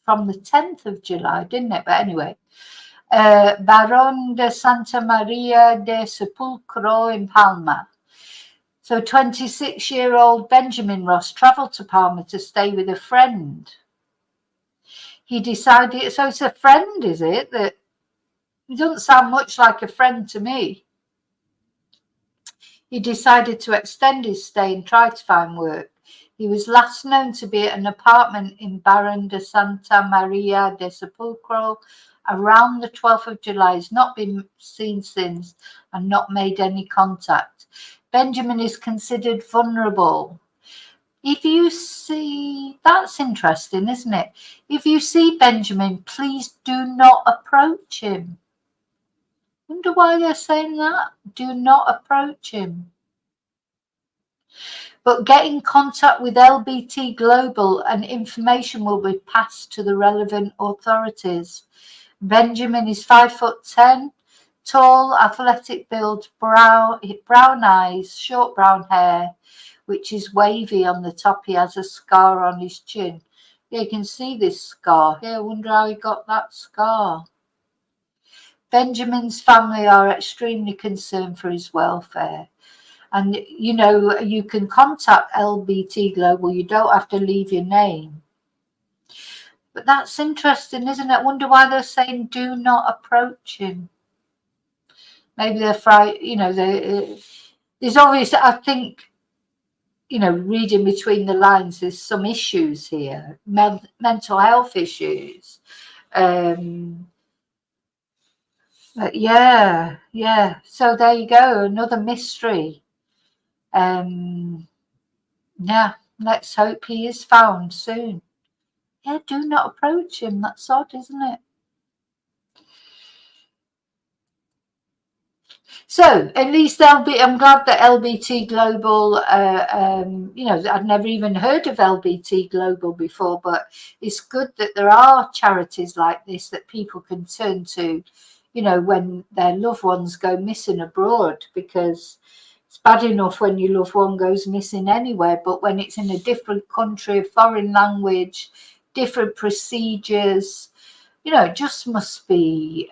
from the 10th of July, didn't it? But anyway. Barón de Santa María de Sepulcro in Palma. So 26-year-old Benjamin Ross travelled to Palma to stay with a friend. He decided, so it's a friend, is it? That it doesn't sound much like a friend to me. He decided to extend his stay and try to find work. He was last known to be at an apartment in Barón de Santa María de Sepulcro around the 12th of July. He's not been seen since and not made any contact. Benjamin is considered vulnerable. If you see, that's interesting, isn't it? If you see Benjamin, please do not approach him. Wonder why they're saying that. Do not approach him. But get in contact with LBT Global and information will be passed to the relevant authorities. Benjamin is 5'10", tall, athletic build, brown eyes, short brown hair, which is wavy on the top. He has a scar on his chin. Yeah, you can see this scar here. I wonder how he got that scar. Benjamin's family are extremely concerned for his welfare. And, you know, you can contact LBT Global. You don't have to leave your name. But that's interesting, isn't it? I wonder why they're saying do not approach him. Maybe they're frightened, you know, there's obviously, I think, you know, reading between the lines, there's some issues here, mental health issues. Yeah. So there you go, another mystery. Yeah, let's hope he is found soon. Yeah, do not approach him. That's odd, isn't it? So at least I'm glad that LBT Global, you know, I'd never even heard of LBT Global before, but it's good that there are charities like this that people can turn to, you know, when their loved ones go missing abroad, because it's bad enough when your loved one goes missing anywhere, but when it's in a different country, foreign language, different procedures, you know, it just must be,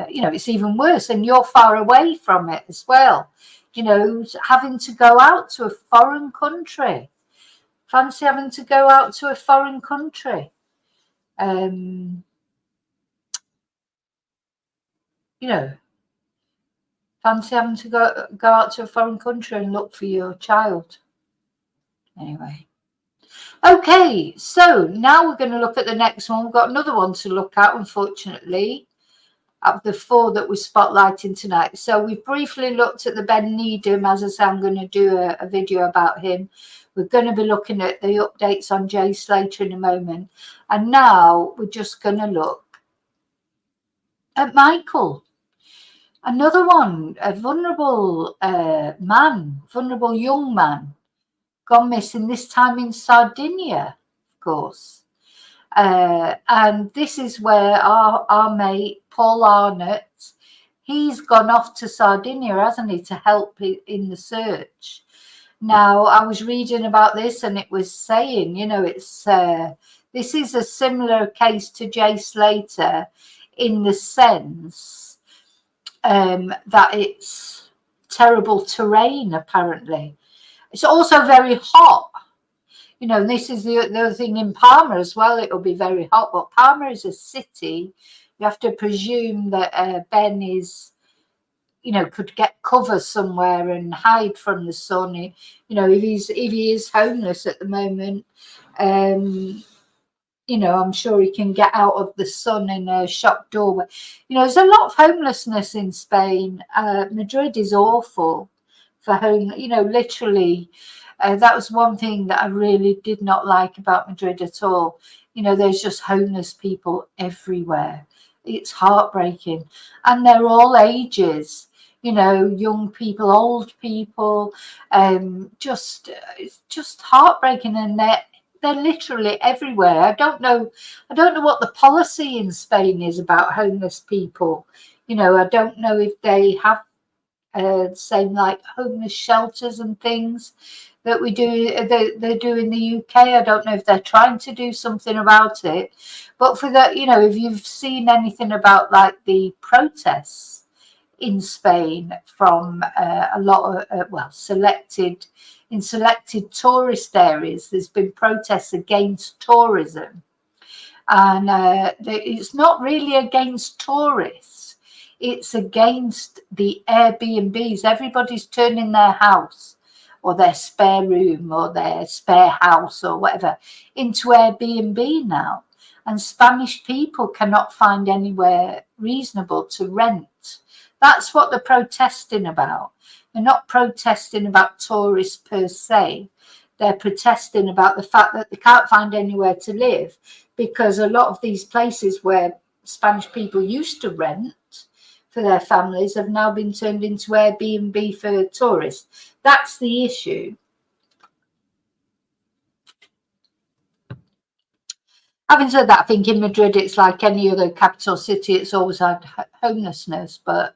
you know, it's even worse. And you're far away from it as well. You know, having to go out to a foreign country. Fancy having to go out to a foreign country. You know, fancy having to go out to a foreign country and look for your child. Anyway. Okay, so now we're going to look at the next one. We've got another one to look at, unfortunately, of the four that we're spotlighting tonight. So we briefly looked at the Ben Needham. As I say, I'm going to do a video about him. We're going to be looking at the updates on Jay Slater in a moment. And now we're just going to look at Michael. Another one, a vulnerable vulnerable young man, gone missing, this time in Sardinia, of course. And this is where our mate, Paul Arnott, he's gone off to Sardinia, hasn't he, to help in the search. Now, I was reading about this and it was saying, you know, it's this is a similar case to Jay Slater in the sense that it's terrible terrain, apparently. It's also very hot. You know, this is the other thing in Palma as well. It'll be very hot, but Palma is a city. You have to presume that Ben is, could get cover somewhere and hide from the sun. If he is homeless at the moment, I'm sure he can get out of the sun in a shop doorway. There's a lot of homelessness in Spain. Madrid is awful for home. Literally, that was one thing that I really did not like about Madrid at all. There's just homeless people everywhere. It's heartbreaking, and they're all ages. Young people, old people. It's just heartbreaking, and they're literally everywhere. I don't know what the policy in Spain is about homeless people. I don't know if they have same like homeless shelters and things that we do they do in the UK. I don't know if they're trying to do something about it. But for that, if you've seen anything about like the protests in Spain from a lot of selected tourist areas, there's been protests against tourism, and it's not really against tourists, it's against the Airbnbs. Everybody's turning their house or their spare room or their spare house or whatever into Airbnb now, and Spanish people cannot find anywhere reasonable to rent. That's what they're protesting about. They're not protesting about tourists per se. They're protesting about the fact that they can't find anywhere to live, because a lot of these places where Spanish people used to rent for their families have now been turned into Airbnb for tourists. That's the issue. Having said that, I think in Madrid it's like any other capital city. It's always had homelessness, but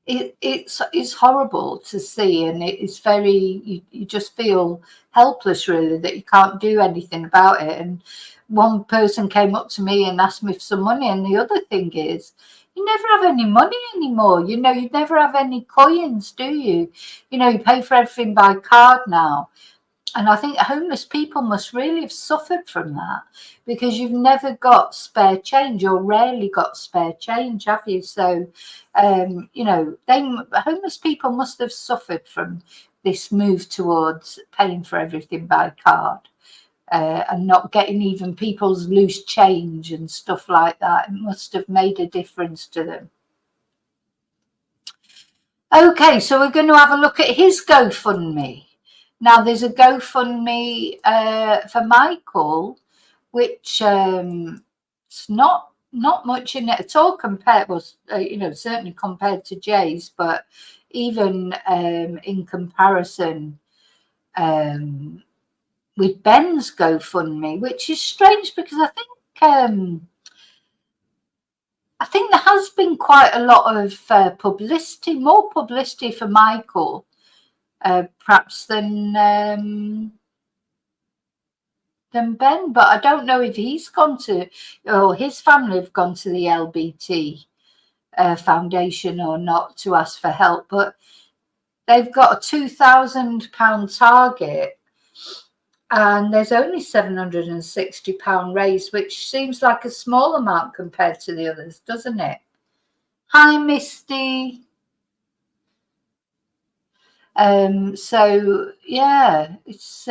it's horrible to see, and it's very, you just feel helpless really, that you can't do anything about it. And one person came up to me and asked me for some money, and the other thing is, you never have any money anymore. You never have any coins, do you? You pay for everything by card now. And I think homeless people must really have suffered from that, because you've never got spare change, or rarely got spare change, have you? So, homeless people must have suffered from this move towards paying for everything by card, and not getting even people's loose change and stuff like that. It must have made a difference to them. Okay, so we're going to have a look at his GoFundMe. Now, there's a GoFundMe for Michael, which it's not much in it at all compared, certainly compared to Jay's, but even in comparison with Ben's GoFundMe, which is strange, because I think there has been quite a lot of publicity, more publicity for Michael, perhaps than Ben. But I don't know if he's gone to, or his family have gone to the LBT Foundation or not to ask for help. But they've got a £2,000 target, and there's only £760 raised, which seems like a small amount compared to the others, doesn't it? Hi, Misty. So yeah, it's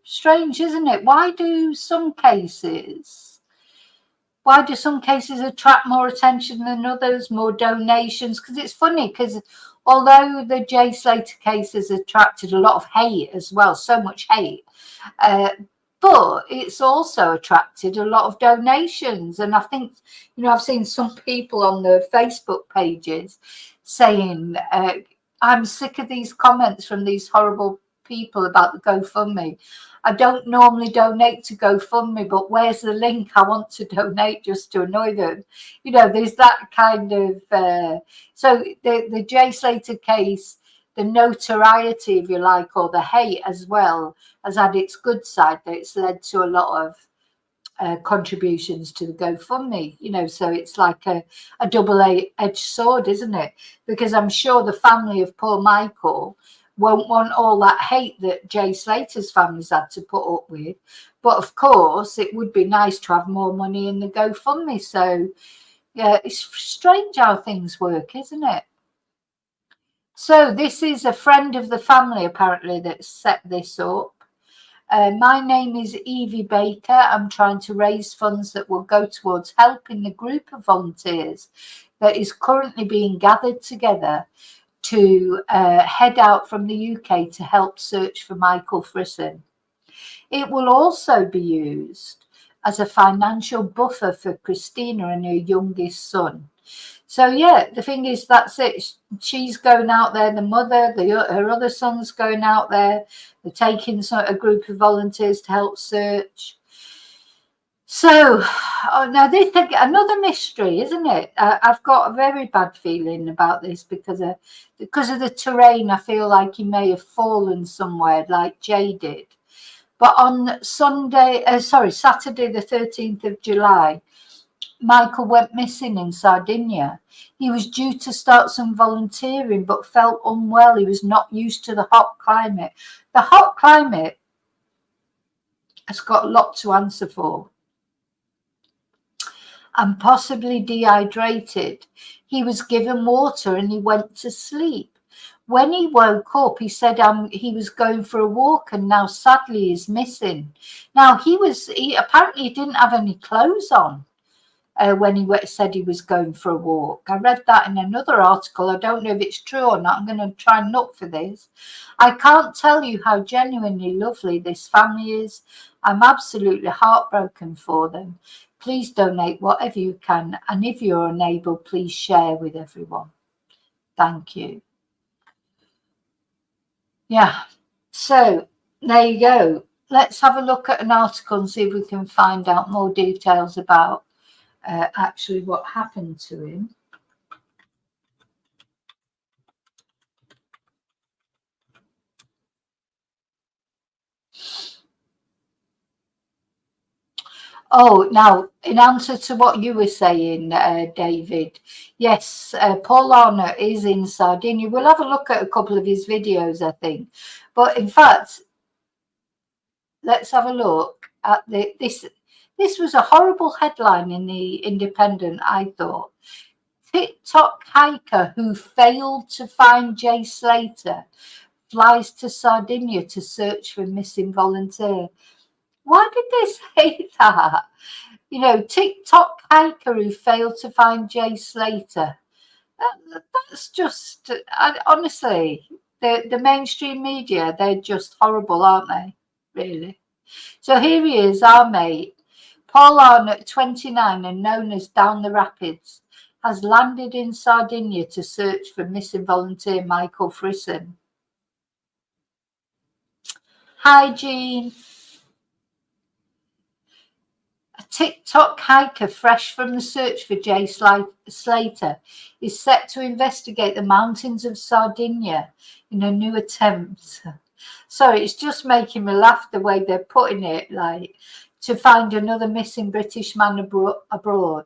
strange, isn't it? Why do some cases attract more attention than others, more donations? Because it's funny, because although the Jay Slater case has attracted a lot of hate as well, so much hate, but it's also attracted a lot of donations. And I think, I've seen some people on the Facebook pages saying, I'm sick of these comments from these horrible people about the GoFundMe. I don't normally donate to GoFundMe, but where's the link? I want to donate just to annoy them. There's that kind of... so the Jay Slater case, the notoriety, if you like, or the hate as well, has had its good side, that it's led to a lot of contributions to the GoFundMe, so it's like a double-edged sword, isn't it? Because I'm sure the family of poor Michael won't want all that hate that Jay Slater's family's had to put up with. But of course, it would be nice to have more money in the GoFundMe. So yeah, it's strange how things work, isn't it? So this is a friend of the family, apparently, that set this up. My name is Evie Baker. I'm trying to raise funds that will go towards helping the group of volunteers that is currently being gathered together to head out from the UK to help search for Michael Frison. It will also be used as a financial buffer for Christina and her youngest son. So yeah, the thing is, that's it. She's going out there, the mother, her other son's going out there. They're taking a group of volunteers to help search. So, now this another mystery, isn't it? I've got a very bad feeling about this because of the terrain. I feel like he may have fallen somewhere, like Jay did. But on Saturday, the 13th of July, Michael went missing in Sardinia. He was due to start some volunteering, but felt unwell. He was not used to the hot climate. The hot climate has got a lot to answer for. And possibly dehydrated. He was given water and he went to sleep. When he woke up, he said he was going for a walk, and now sadly he's missing. Now he apparently didn't have any clothes on when he said he was going for a walk. I read that in another article. I don't know if it's true or not. I'm going to try and look for this. I can't tell you how genuinely lovely this family is. I'm absolutely heartbroken for them. Please donate whatever you can, and if you're unable, please share with everyone. Thank you. Yeah, so there you go. Let's have a look at an article and see if we can find out more details about actually what happened to him. Oh, now, in answer to what you were saying, David, yes, Paul Arnott is in Sardinia. We'll have a look at a couple of his videos, I think. But in fact, let's have a look at this. This was a horrible headline in the Independent, I thought. TikTok hiker who failed to find Jay Slater flies to Sardinia to search for missing volunteer. Why did they say that? You know, TikTok hiker who failed to find Jay Slater. That's just, honestly, the mainstream media, they're just horrible, aren't they? Really. So here he is, our mate. Paul Arnott, 29 and known as Down the Rapids, has landed in Sardinia to search for missing volunteer Michael Frison. Hi, Jean. A TikTok hiker fresh from the search for Jay Slater is set to investigate the mountains of Sardinia in a new attempt. Sorry, it's just making me laugh the way they're putting it, like, to find another missing British man abroad.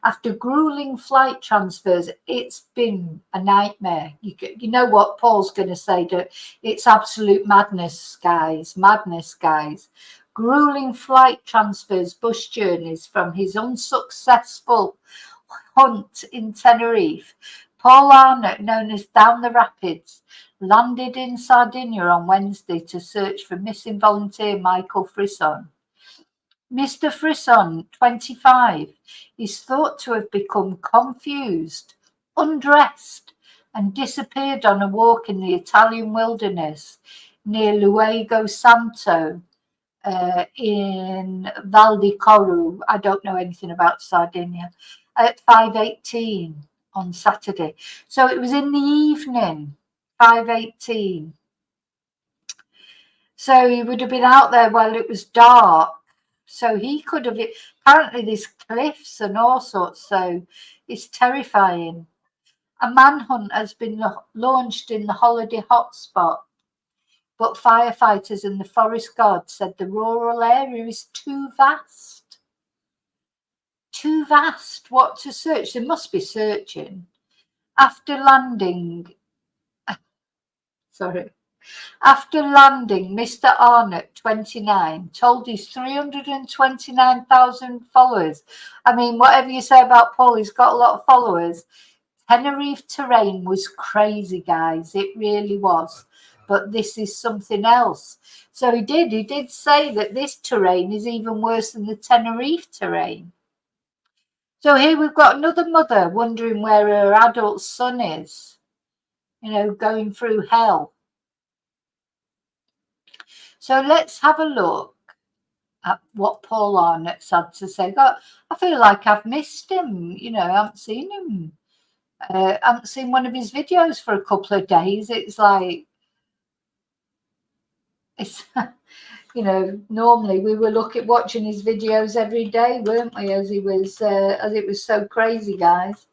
After grueling flight transfers, it's been a nightmare. You know what Paul's going to say, that it's absolute madness, guys, madness, guys. Grueling flight transfers, bus journeys from his unsuccessful hunt in Tenerife. Paul Arnott, known as Down the Rapids, landed in Sardinia on Wednesday to search for missing volunteer Michael Frison. Mr. Frison, 25, is thought to have become confused, undressed, and disappeared on a walk in the Italian wilderness near Luogo Santo in Val di Coru. I don't know anything about Sardinia. At 5:18 on Saturday. So it was in the evening, 5:18. So he would have been out there while it was dark. So he could have, apparently there's cliffs and all sorts, so it's terrifying. A manhunt has been launched in the holiday hotspot, but firefighters and the forest guard said the rural area is too vast. Too vast. What to search? They must be searching. After landing, Mr. Arnott, 29, told his 329,000 followers. I mean, whatever you say about Paul, he's got a lot of followers. Tenerife terrain was crazy, guys. It really was. But this is something else. So he did say that this terrain is even worse than the Tenerife terrain. So here we've got another mother wondering where her adult son is, you know, going through hell. So let's have a look at what Paul Arnett's had to say. God, I feel like I've missed him. You know, I haven't seen him. I haven't seen one of his videos for a couple of days. It's like, it's, you know, normally we were watching his videos every day, weren't we? As it was so crazy, guys.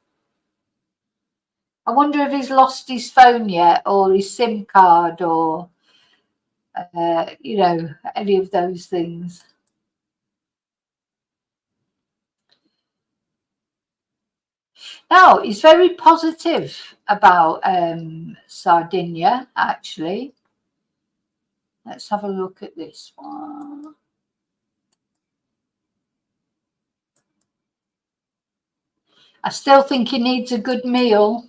I wonder if he's lost his phone yet, or his SIM card, or you know, any of those things. Now, he's very positive about Sardinia, actually. Let's have a look at this one. I still think he needs a good meal.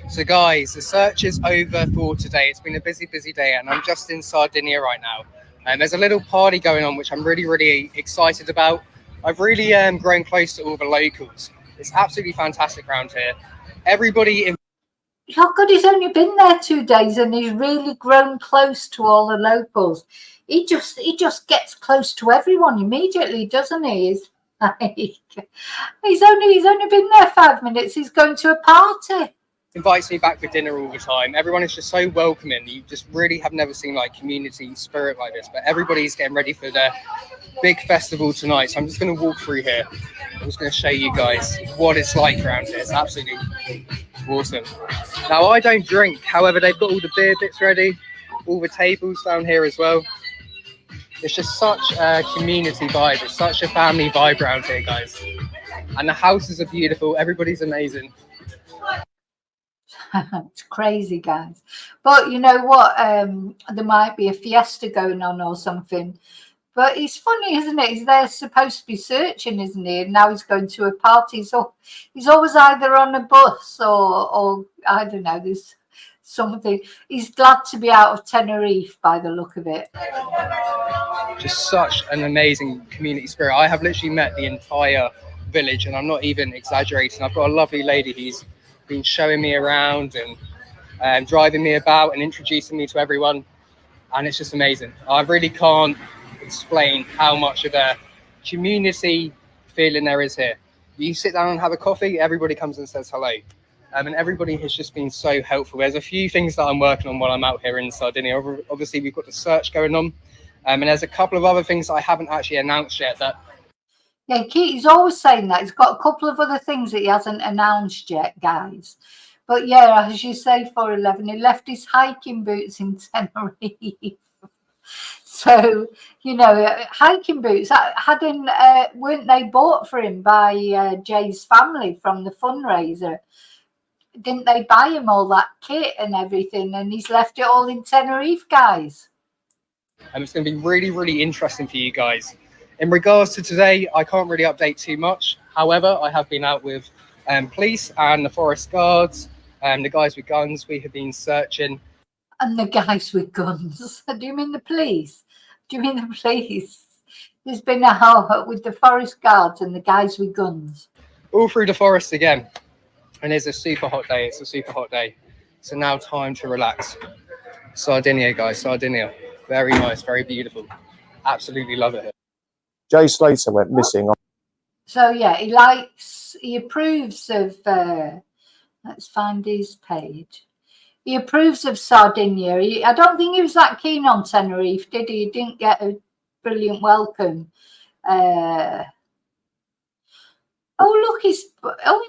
So guys, the search is over for today. It's been a busy day, and I'm just in Sardinia right now. And there's a little party going on, which I'm really excited about. I've really grown close to all the locals. It's absolutely fantastic around here. Everybody in... Oh God, he's only been there 2 days and he's really grown close to all the locals. He just gets close to everyone immediately, doesn't he? He's only been there 5 minutes. He's going to a party. Invites me back for dinner all the time. Everyone is just so welcoming. You just really have never seen like community spirit like this. But everybody's getting ready for their big festival tonight. So I'm just going to walk through here. I'm just going to show you guys what it's like around here. It's absolutely awesome. Now, I don't drink. However, they've got all the beer bits ready, all the tables down here as well. It's just such a community vibe. It's such a family vibe around here, guys. And the houses are beautiful. Everybody's amazing. It's crazy, guys. But you know what? There might be a fiesta going on or something. But it's funny, isn't it? They're supposed to be searching, isn't he? And now he's going to a party. So he's always either on a bus or I don't know, there's something. He's glad to be out of Tenerife by the look of it. Just such an amazing community spirit. I have literally met the entire village, and I'm not even exaggerating. I've got a lovely lady who's been showing me around and driving me about and introducing me to everyone, and it's just amazing. I really can't explain how much of a community feeling there is here. You sit down and have a coffee, everybody comes and says hello, and everybody has just been so helpful. There's a few things that I'm working on while I'm out here in Sardinia. Obviously we've got the search going on, and there's a couple of other things that I haven't actually announced yet. That yeah, he's always saying that. He's got a couple of other things that he hasn't announced yet, guys. But yeah, as you say, 411, he left his hiking boots in Tenerife. So, you know, hiking boots, weren't they bought for him by Jay's family from the fundraiser? Didn't they buy him all that kit and everything? And he's left it all in Tenerife, guys. And it's going to be really interesting for you guys. In regards to today, I can't really update too much. However, I have been out with police and the forest guards, the guys with guns. We have been searching. And the guys with guns? Do you mean the police? Do you mean the police? There's been a how with the forest guards and the guys with guns. All through the forest again. And it's a super hot day. It's a super hot day. So now time to relax. Sardinia, guys. Sardinia. Very nice. Very beautiful. Absolutely love it here. Jay Slater went missing. So yeah, he approves of, let's find his page. He approves of Sardinia. I don't think he was that keen on Tenerife, did he? He didn't get a brilliant welcome. Oh look, he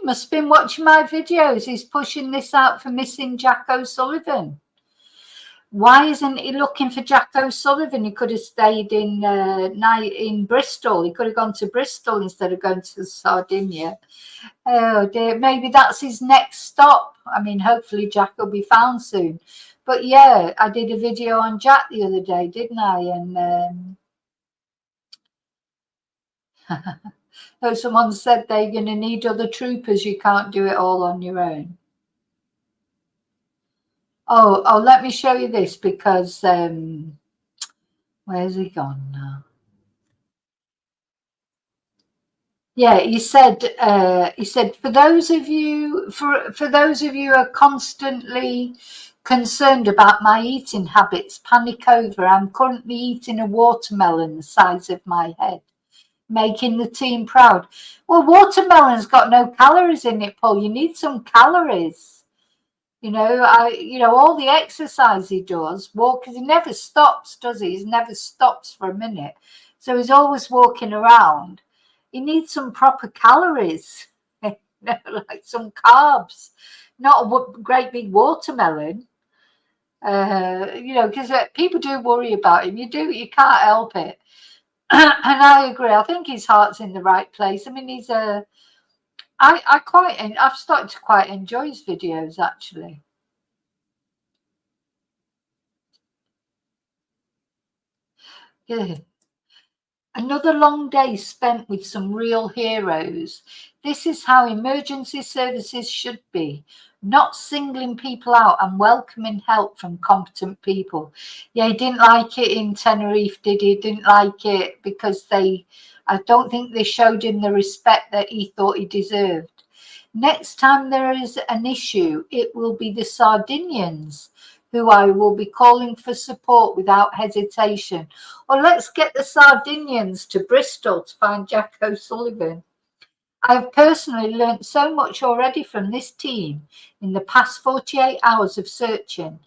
must have been watching my videos. He's pushing this out for missing Jack O'Sullivan. Why isn't he looking for Jack O'Sullivan? He could have stayed in Bristol. He could have gone to Bristol instead of going to Sardinia. Oh dear, maybe that's his next stop. I mean, hopefully Jack will be found soon. But yeah, I did a video on Jack the other day, didn't I? And Though someone said they're going to need other troopers, you can't do it all on your own. Oh, let me show you this because where's he gone now? Yeah, he said for those of you who are constantly concerned about my eating habits, panic over. I'm currently eating a watermelon the size of my head, making the team proud. Well, watermelon's got no calories in it, Paul. You need some calories. All the exercise he does, walking, he never stops, does he? He never stops for a minute. So he's always walking around. He needs some proper calories, like some carbs, not a great big watermelon. Because people do worry about him. You can't help it. And I agree. I think his heart's in the right place. I mean, I've started to quite enjoy his videos, actually. Yeah. Another long day spent with some real heroes. This is how emergency services should be, not singling people out and welcoming help from competent people. Yeah, he didn't like it in Tenerife, did he? Didn't like it because I don't think they showed him the respect that he thought he deserved. Next time there is an issue, it will be the Sardinians who I will be calling for support without hesitation. Or let's get the Sardinians to Bristol to find Jack O'Sullivan. I have personally learnt so much already from this team in the past 48 hours of searching,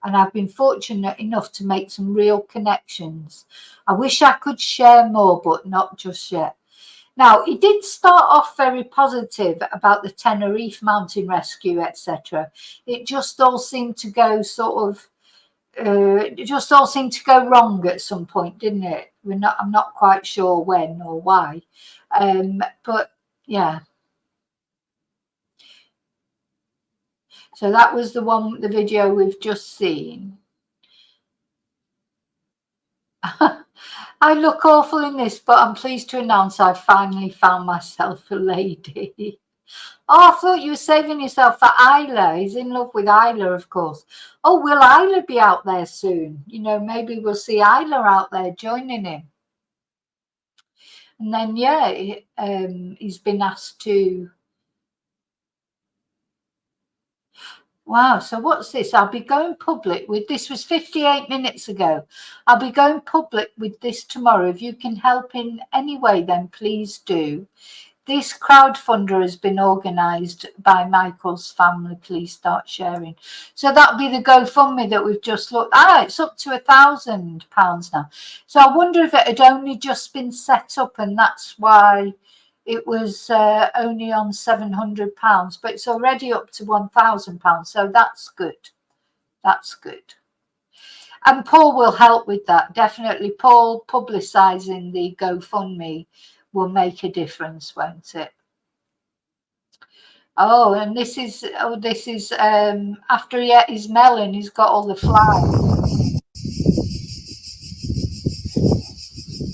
and I've been fortunate enough to make some real connections. I wish I could share more, but not just yet. Now, he did start off very positive about the Tenerife mountain rescue, etc. It just all seemed to go wrong at some point, didn't it? I'm not quite sure when or why. But yeah. So that was the video we've just seen. I look awful in this, but I'm pleased to announce I finally found myself a lady. Oh, I thought you were saving yourself for Isla. He's in love with Isla, of course. Oh, will Isla be out there soon? Maybe we'll see Isla out there joining him. And then, yeah, he's been asked to... Wow, so what's this? I'll be going public with this. Was 58 minutes ago. I'll be going public with this tomorrow. If you can help in any way, then please do. This crowdfunder has been organised by Michael's family. Please start sharing. So that'll be the GoFundMe that we've just looked. It's up to £1,000 now. So I wonder if it had only just been set up and that's why it was only on £700, but it's already up to £1,000. So that's good. That's good. And Paul will help with that. Definitely. Paul publicising the GoFundMe will make a difference, won't it? Oh, and this is after he ate his melon, he's got all the flies.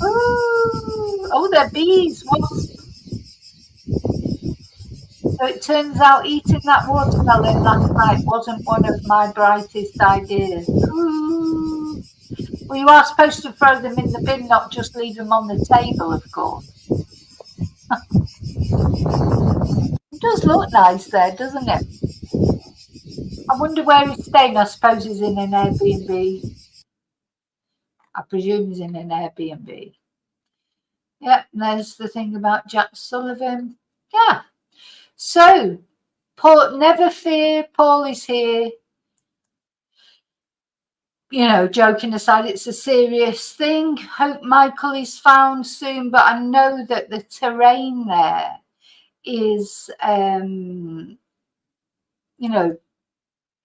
Ooh, oh, they're bees. So it turns out eating that watermelon last night wasn't one of my brightest ideas. Ooh. Well, you are supposed to throw them in the bin, not just leave them on the table, of course. It does look nice there, doesn't it? I wonder where he's staying. I suppose he's in an Airbnb. I presume he's in an Airbnb. Yeah, and there's the thing about Jack Sullivan. Yeah. So, Paul, never fear, Paul is here. Joking aside, it's a serious thing. Hope Michael is found soon, but I know that the terrain there is,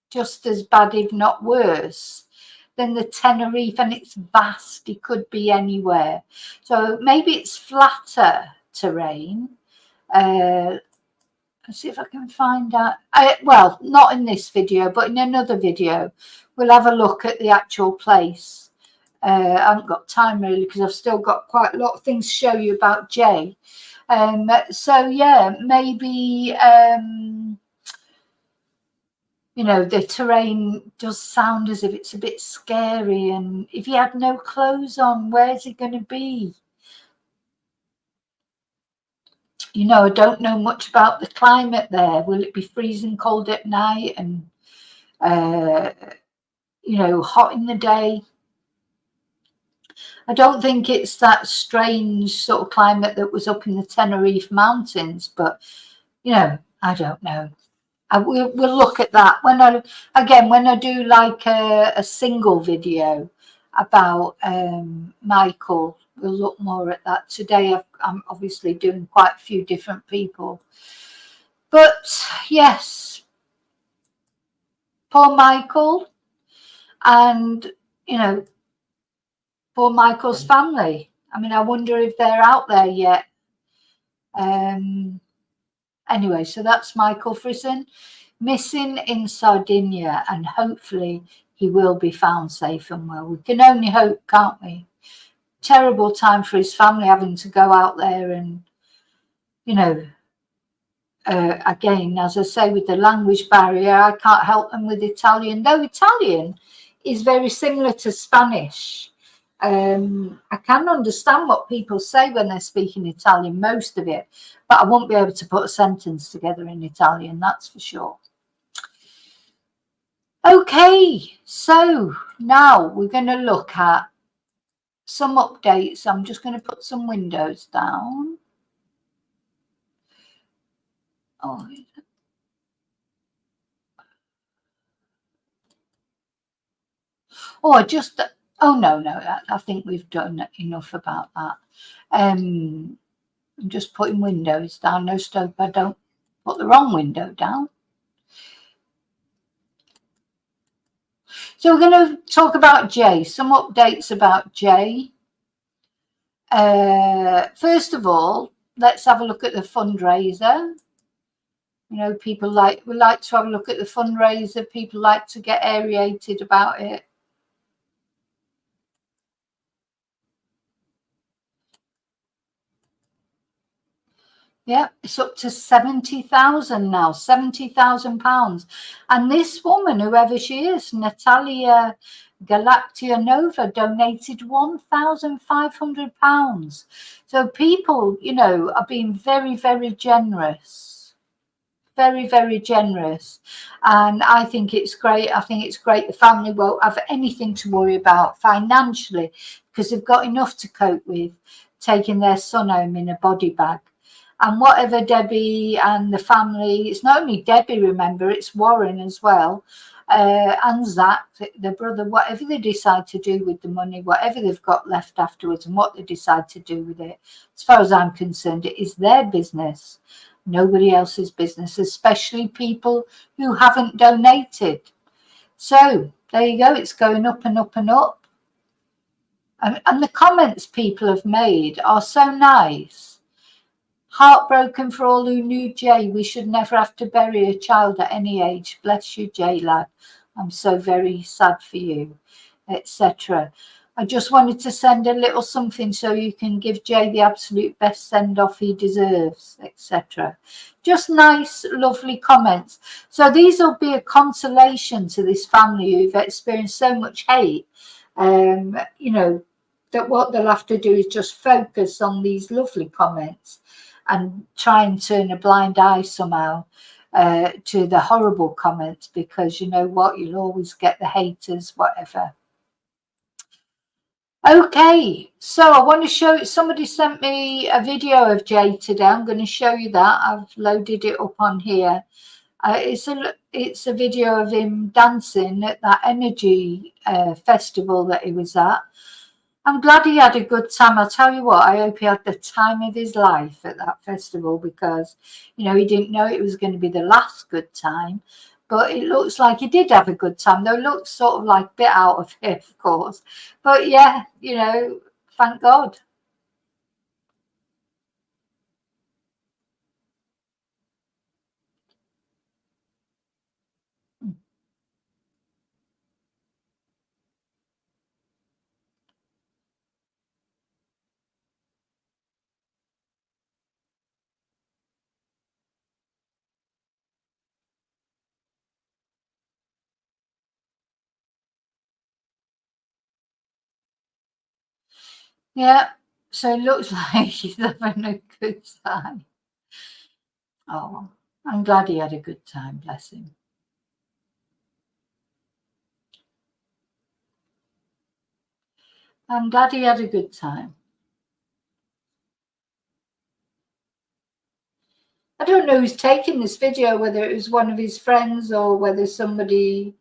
just as bad, if not worse, than the Tenerife, and it's vast. It could be anywhere. So maybe it's flatter terrain. Let's see if I can find out. Well, not in this video, but in another video, we'll have a look at the actual place. I haven't got time really because I've still got quite a lot of things to show you about Jay. So yeah, maybe you know, the terrain does sound as if it's a bit scary, and if he had no clothes on, where's he going to be? You know, I don't know much about the climate there. Will it be freezing cold at night and you know, hot in the day? I don't think it's that strange sort of climate that was up in the Tenerife mountains, but you know, I don't know. We'll look at that when I do like a single video about Michael. We'll look more at that. Today I'm obviously doing quite a few different people, but yes, poor Michael, and you know, poor Michael's family. I mean, I wonder if they're out there yet. Anyway, so that's Michael Frison, missing in Sardinia, and hopefully he will be found safe and well. We can only hope, can't we? Terrible time for his family having to go out there and, you know, again, as I say, with the language barrier, I can't help them with Italian, though Italian is very similar to Spanish. I can understand what people say when they're speaking Italian, most of it, but I won't be able to put a sentence together in Italian, that's for sure. Okay, so now we're going to look at some updates. I'm just going to put some windows down. Oh, oh no, I think we've done enough about that. I'm just putting windows down. No, stop, I don't put the wrong window down. So we're going to talk about Jay, some updates about Jay. First of all, let's have a look at the fundraiser. You know, we like to have a look at the fundraiser. People like to get aerated about it. Yeah, it's up to 70,000 now, £70,000. And this woman, whoever she is, Natalia Galactionova, donated £1,500. So people, you know, are being very, very generous. Very, very generous. And I think it's great. I think it's great the family won't have anything to worry about financially because they've got enough to cope with taking their son home in a body bag. And whatever Debbie and the family, it's not only Debbie, remember, it's Warren as well, and Zach, the brother, whatever they decide to do with the money, whatever they've got left afterwards and what they decide to do with it, as far as I'm concerned, it is their business, nobody else's business, especially people who haven't donated. So there you go, it's going up and up and up. And the comments people have made are so nice. Heartbroken for all who knew Jay. We should never have to bury a child at any age. Bless you, Jay, lad. I'm so very sad for you, etc. I just wanted to send a little something so you can give Jay the absolute best send-off he deserves, etc. Just nice, lovely comments. So these will be a consolation to this family who've experienced so much hate. You know, that what they'll have to do is just focus on these lovely comments and try and turn a blind eye somehow to the horrible comments, because you know what, you'll always get the haters, whatever. Okay, so I want to show, somebody sent me a video of Jay today. I'm going to show you that. I've loaded it up on here. It's a video of him dancing at that energy festival that he was at. I'm glad he had a good time. I'll tell you what, I hope he had the time of his life at that festival, because, you know, he didn't know it was going to be the last good time. But it looks like he did have a good time, though it looks sort of like a bit out of it, of course. But yeah, you know, thank God. Yeah, so it looks like he's having a good time. Oh, I'm glad he had a good time, bless him. I'm glad he had a good time. I don't know who's taking this video, whether it was one of his friends or whether somebody,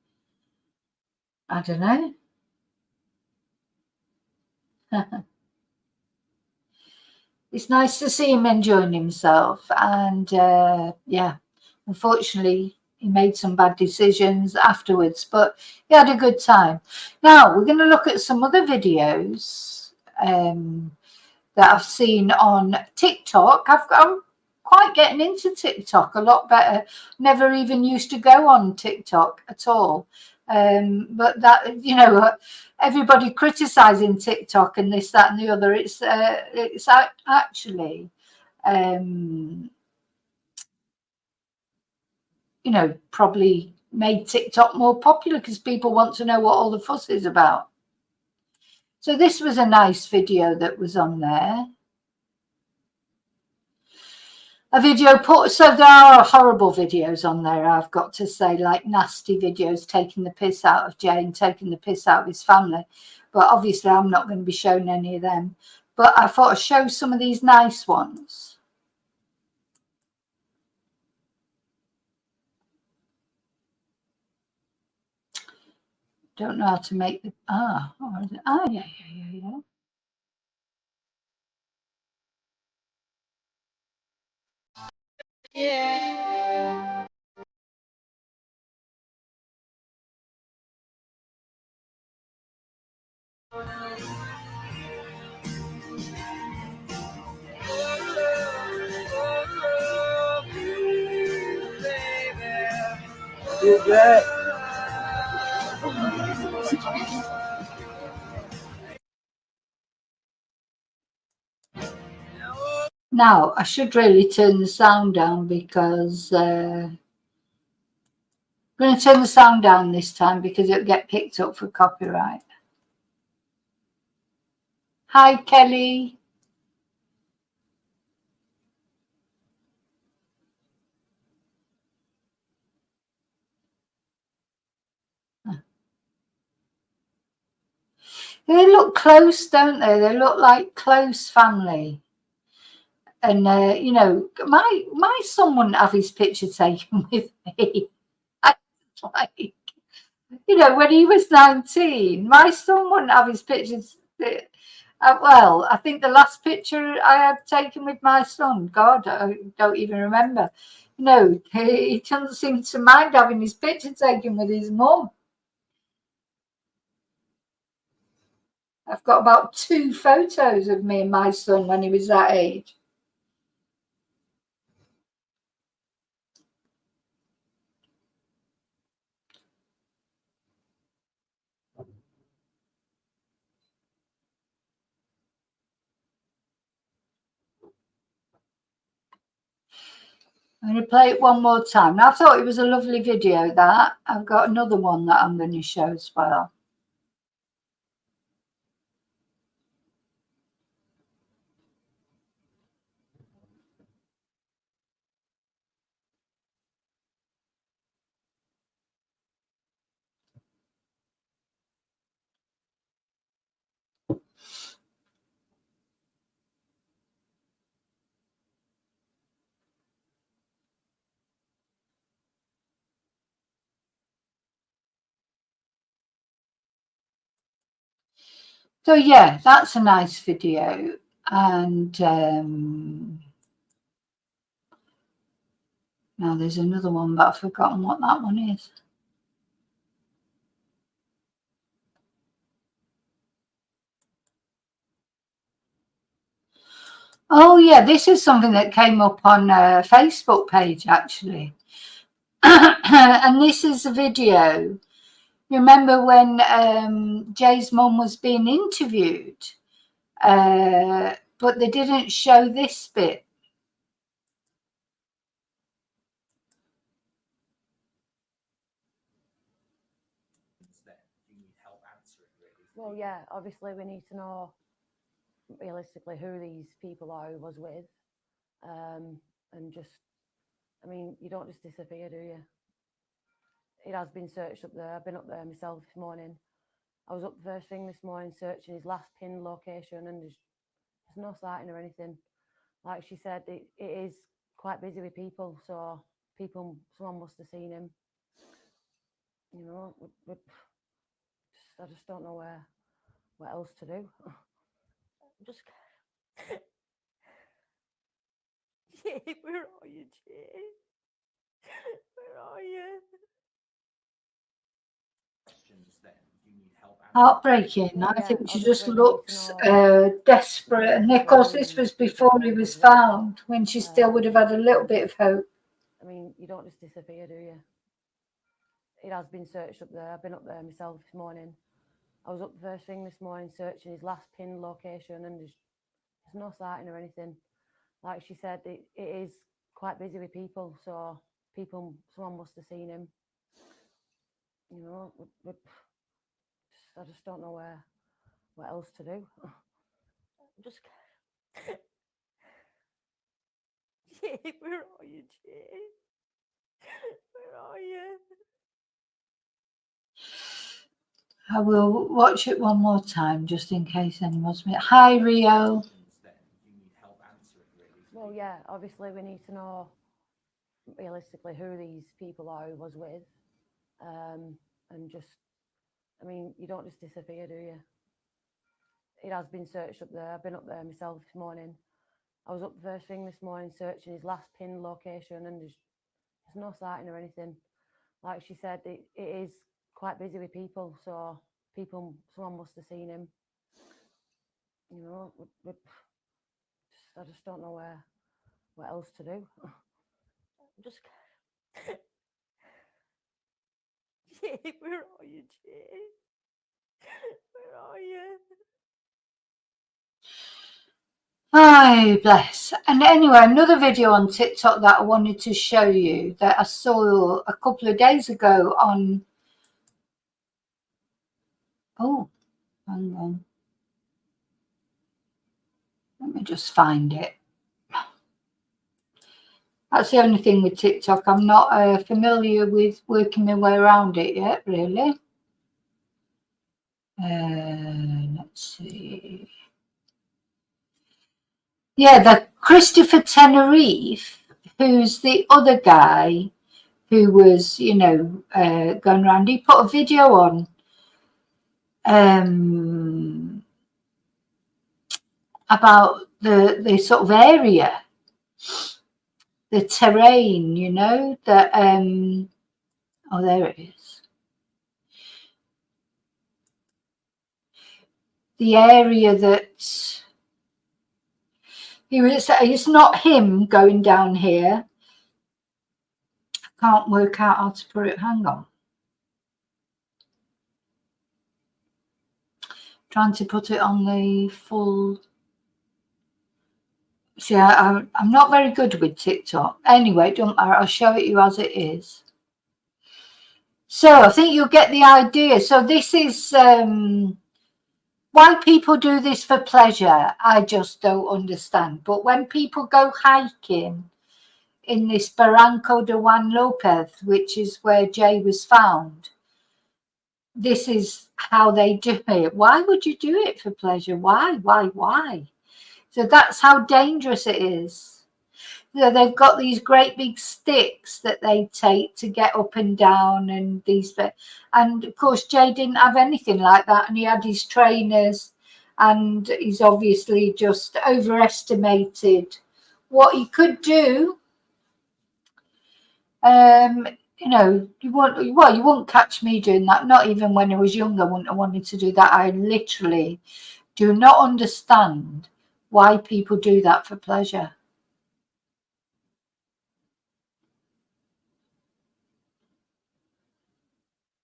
I don't know. It's nice to see him enjoying himself. And yeah, unfortunately, he made some bad decisions afterwards, but he had a good time. Now, we're going to look at some other videos that I've seen on TikTok. I'm quite getting into TikTok a lot better. Never even used to go on TikTok at all. But that, you know, everybody criticizing TikTok and this, that, and the other. It's actually, you know, probably made TikTok more popular because people want to know what all the fuss is about. So this was a nice video that was on there. A video put, so there are horrible videos on there, I've got to say, like nasty videos taking the piss out of Jay and taking the piss out of his family. But obviously I'm not going to be showing any of them. But I thought I'd show some of these nice ones. Don't know how to make the, yeah. Yeah. You bet. Now, I should really turn the sound down because I'm going to turn the sound down this time because it'll get picked up for copyright. Hi, Kelly. They look close, don't they? They look like close family. And, you know, my son wouldn't have his picture taken with me. Like, you know, when he was 19, my son wouldn't have his pictures. Well, I think the last picture I had taken with my son, God, I don't even remember. No, he doesn't seem to mind having his picture taken with his mum. I've got about 2 photos of me and my son when he was that age. I'm going to play it one more time. Now, I thought it was a lovely video, that. I've got another one that I'm going to show as well. So yeah, that's a nice video. And now there's another one, but I've forgotten what that one is. Oh yeah, this is something that came up on a Facebook page actually. And this is a video. You remember when Jay's mum was being interviewed, but they didn't show this bit. Well, yeah, obviously we need to know realistically who these people are who was with. And just, I mean, you don't just disappear, do you? It has been searched up there. I've been up there myself this morning. I was up first thing this morning searching his last pinned location, and there's no sighting or anything. Like she said, it is quite busy with people, so someone must have seen him. You know, I just don't know what else to do. I'm just Jay, where are you, Jay? Where are you? Heartbreaking. I think she just looks desperate. And of course, this was before he was found, when she still would have had a little bit of hope. I mean, you don't just disappear, do you? It has been searched up there. I've been up there myself this morning. I was up first thing this morning searching his last pinned location, and there's no sighting or anything. Like she said, it is quite busy with people, so someone must have seen him. You know, I just don't know what else to do. I'm just Jay, where are you, Jay? Where are you? I will watch it one more time just in case anyone's met. Hi, Rio. Well, yeah, obviously we need to know realistically who these people are who was with. And just, I mean, you don't just disappear, do you? It has been searched up there. I've been up there myself this morning. I was up first thing this morning searching his last pinned location, and there's no sighting or anything. Like she said, it is quite busy with people, so someone must have seen him. You know, I just don't know what else to do. I'm just Jay, where are you, Jay? Where are you? Oh, bless. And anyway, another video on TikTok that I wanted to show you that I saw a couple of days ago on... Oh, hang on. Let me just find it. That's the only thing with TikTok. I'm not familiar with working my way around it yet, really. Let's see. Yeah, the Christopher Tenerife, who's the other guy who was, you know, going around. He put a video on about the sort of area, the terrain, you know, that oh, there it is. The area that he was, it's not him going down here. I can't work out how to put it. Hang on. Trying to put it on the full. See, I'm not very good with TikTok. Anyway, don't matter. I'll show it you as it is. So I think you'll get the idea. So this is why people do this for pleasure. I just don't understand. But when people go hiking in this Barranco de Juan Lopez, which is where Jay was found, this is how they do it. Why would you do it for pleasure? Why? So that's how dangerous it is. So they've got these great big sticks that they take to get up and down, and and of course Jay didn't have anything like that, and he had his trainers, and he's obviously just overestimated what he could do. You know, you won't catch me doing that. Not even when I was younger, I wouldn't have wanted to do that. I literally do not understand why people do that for pleasure.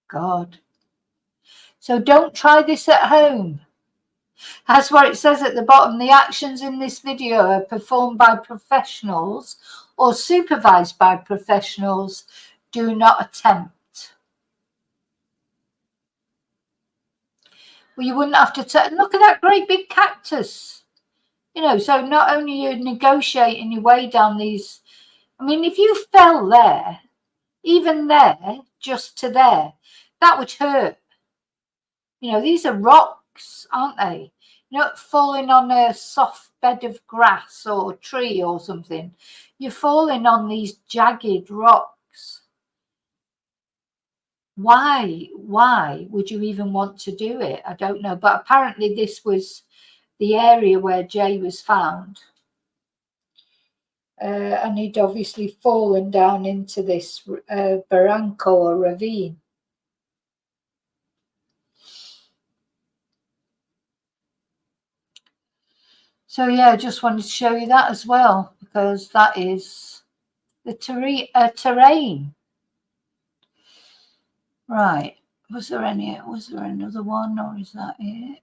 God. So don't try this at home. That's what it says at the bottom. The actions in this video are performed by professionals or supervised by professionals. Do not attempt. Well, you wouldn't have to look at that great big cactus. You know, so not only you're negotiating your way down these, I mean, if you fell there, even there, just to there, that would hurt. You know, these are rocks, aren't they? You're not falling on a soft bed of grass or tree or something. You're falling on these jagged rocks. Why would you even want to do it? I don't know. But apparently this was the area where Jay was found. And he'd obviously fallen down into this barranco or ravine. So yeah, I just wanted to show you that as well, because that is the terrain. Right. Was there another one, or is that it?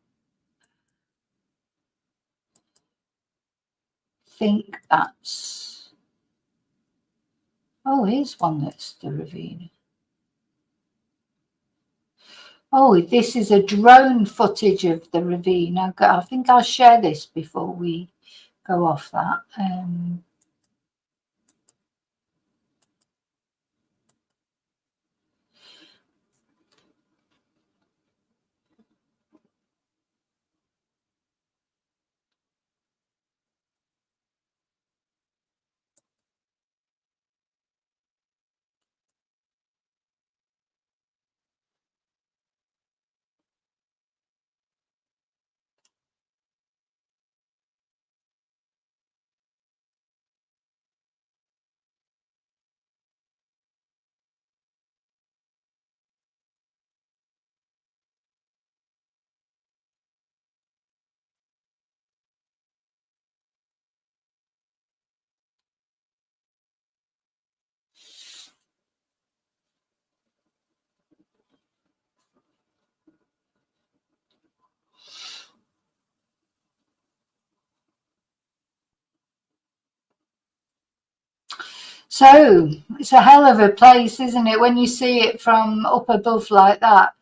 I think that's, oh, here's one that's the ravine. Oh, this is a drone footage of the ravine. I think I'll share this before we go off that. So it's a hell of a place, isn't it? When you see it from up above like that,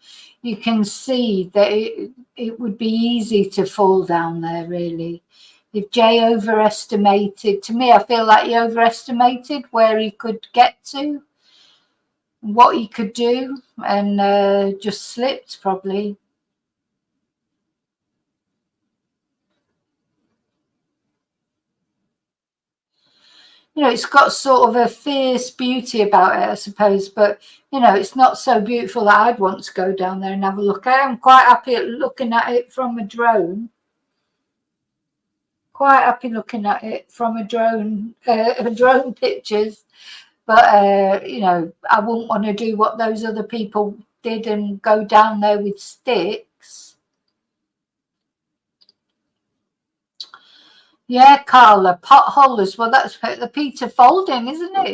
you can see that it would be easy to fall down there, really. If Jay overestimated, to me, I feel like he overestimated where he could get to, what he could do, and just slipped probably. You know, it's got sort of a fierce beauty about it, I suppose, but, you know, it's not so beautiful that I'd want to go down there and have a look. I am quite happy at looking at it from a drone. Quite happy looking at it from a drone pictures. But, you know, I wouldn't want to do what those other people did and go down there with sticks. Yeah, Carla, potholders. Well, that's the Peter Folding, isn't it?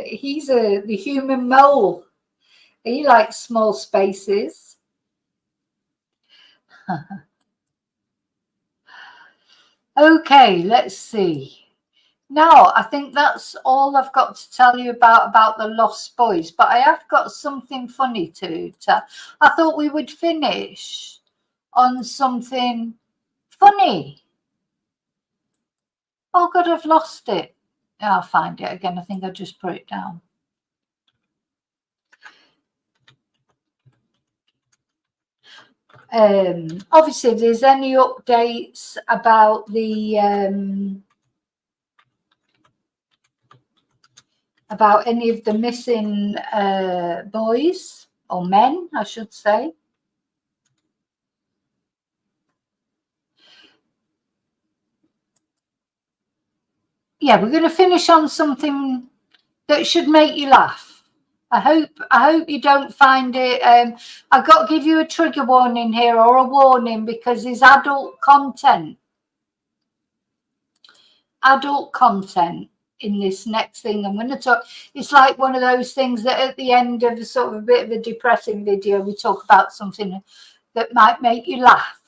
He's the human mole. He likes small spaces. Okay, let's see. Now, I think that's all I've got to tell you about the Lost Boys, but I have got something funny to tell. I thought we would finish on something funny. Oh, God, I've lost it. I'll find it again. I think I just put it down. Obviously, if there's any updates about about any of the missing boys or men, I should say. Yeah, we're going to finish on something that should make you laugh. I hope you don't find it. I've got to give you a trigger warning here, or a warning, because there's adult content in this next thing I'm going to talk. It's like one of those things that at the end of sort of a bit of a depressing video, we talk about something that might make you laugh.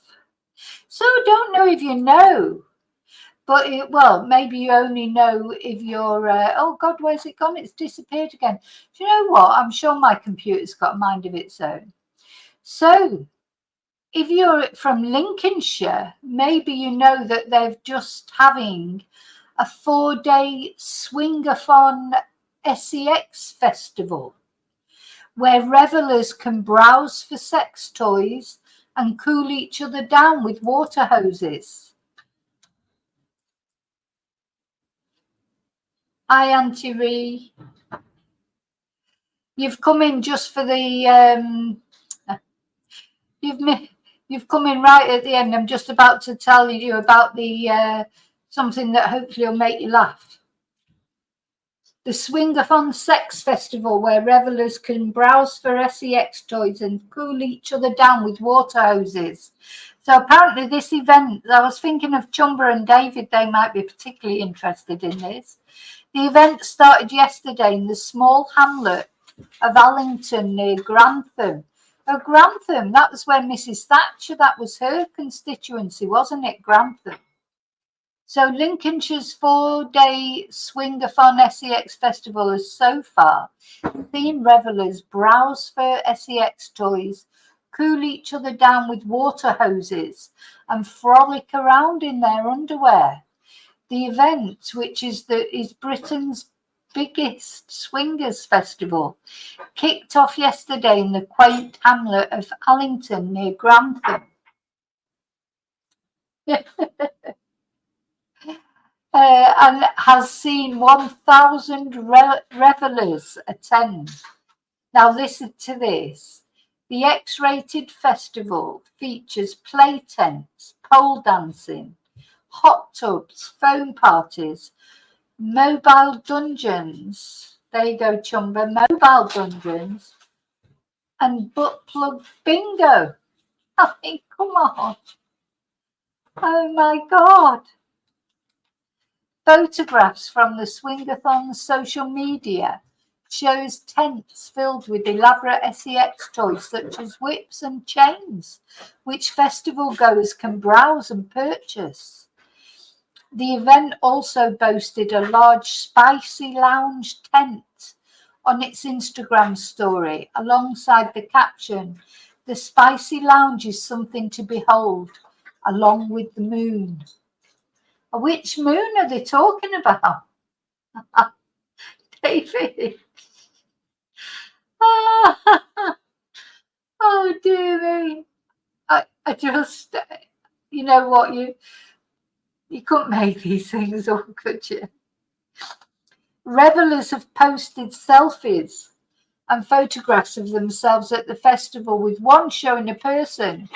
So I don't know if you know, but well, maybe you only know if you're, oh God, where's it gone? It's disappeared again. Do you know what? I'm sure my computer's got a mind of its own. So if you're from Lincolnshire, maybe you know that they're just having a 4-day swingathon SEX festival where revelers can browse for sex toys and cool each other down with water hoses. Hi, Auntie Ree. You've come in just for the you've come in right at the end. I'm just about to tell you about the something that hopefully will make you laugh. The Swingathon Sex Festival, where revelers can browse for SEX toys and cool each other down with water hoses. So apparently this event, I was thinking of Chumba and David, they might be particularly interested in this. The event started yesterday in the small hamlet of Allington near Grantham. Oh, Grantham, that was where Mrs. Thatcher, that was her constituency, wasn't it, Grantham? So Lincolnshire's 4-day Swingathon SEX Festival has so far seen revelers browse for SEX toys, cool each other down with water hoses and frolic around in their underwear. The event, which is Britain's biggest swingers festival, kicked off yesterday in the quaint hamlet of Allington near Grantham. And has seen 1,000 revelers attend. Now listen to this. The X-rated festival features play tents, pole dancing, hot tubs, foam parties, mobile dungeons. There you go, Chumba. Mobile dungeons and butt plug bingo. I mean, come on. Oh my God. Photographs from the Swingathon social media shows tents filled with elaborate SEX toys such as whips and chains, which festival goers can browse and purchase. The event also boasted a large spicy lounge tent on its Instagram story alongside the caption, "The spicy lounge is something to behold, along with the moon." Which moon are they talking about? David. Oh dear me. I just, you know what, you couldn't make these things up, could you? Revelers have posted selfies and photographs of themselves at the festival, with one showing a person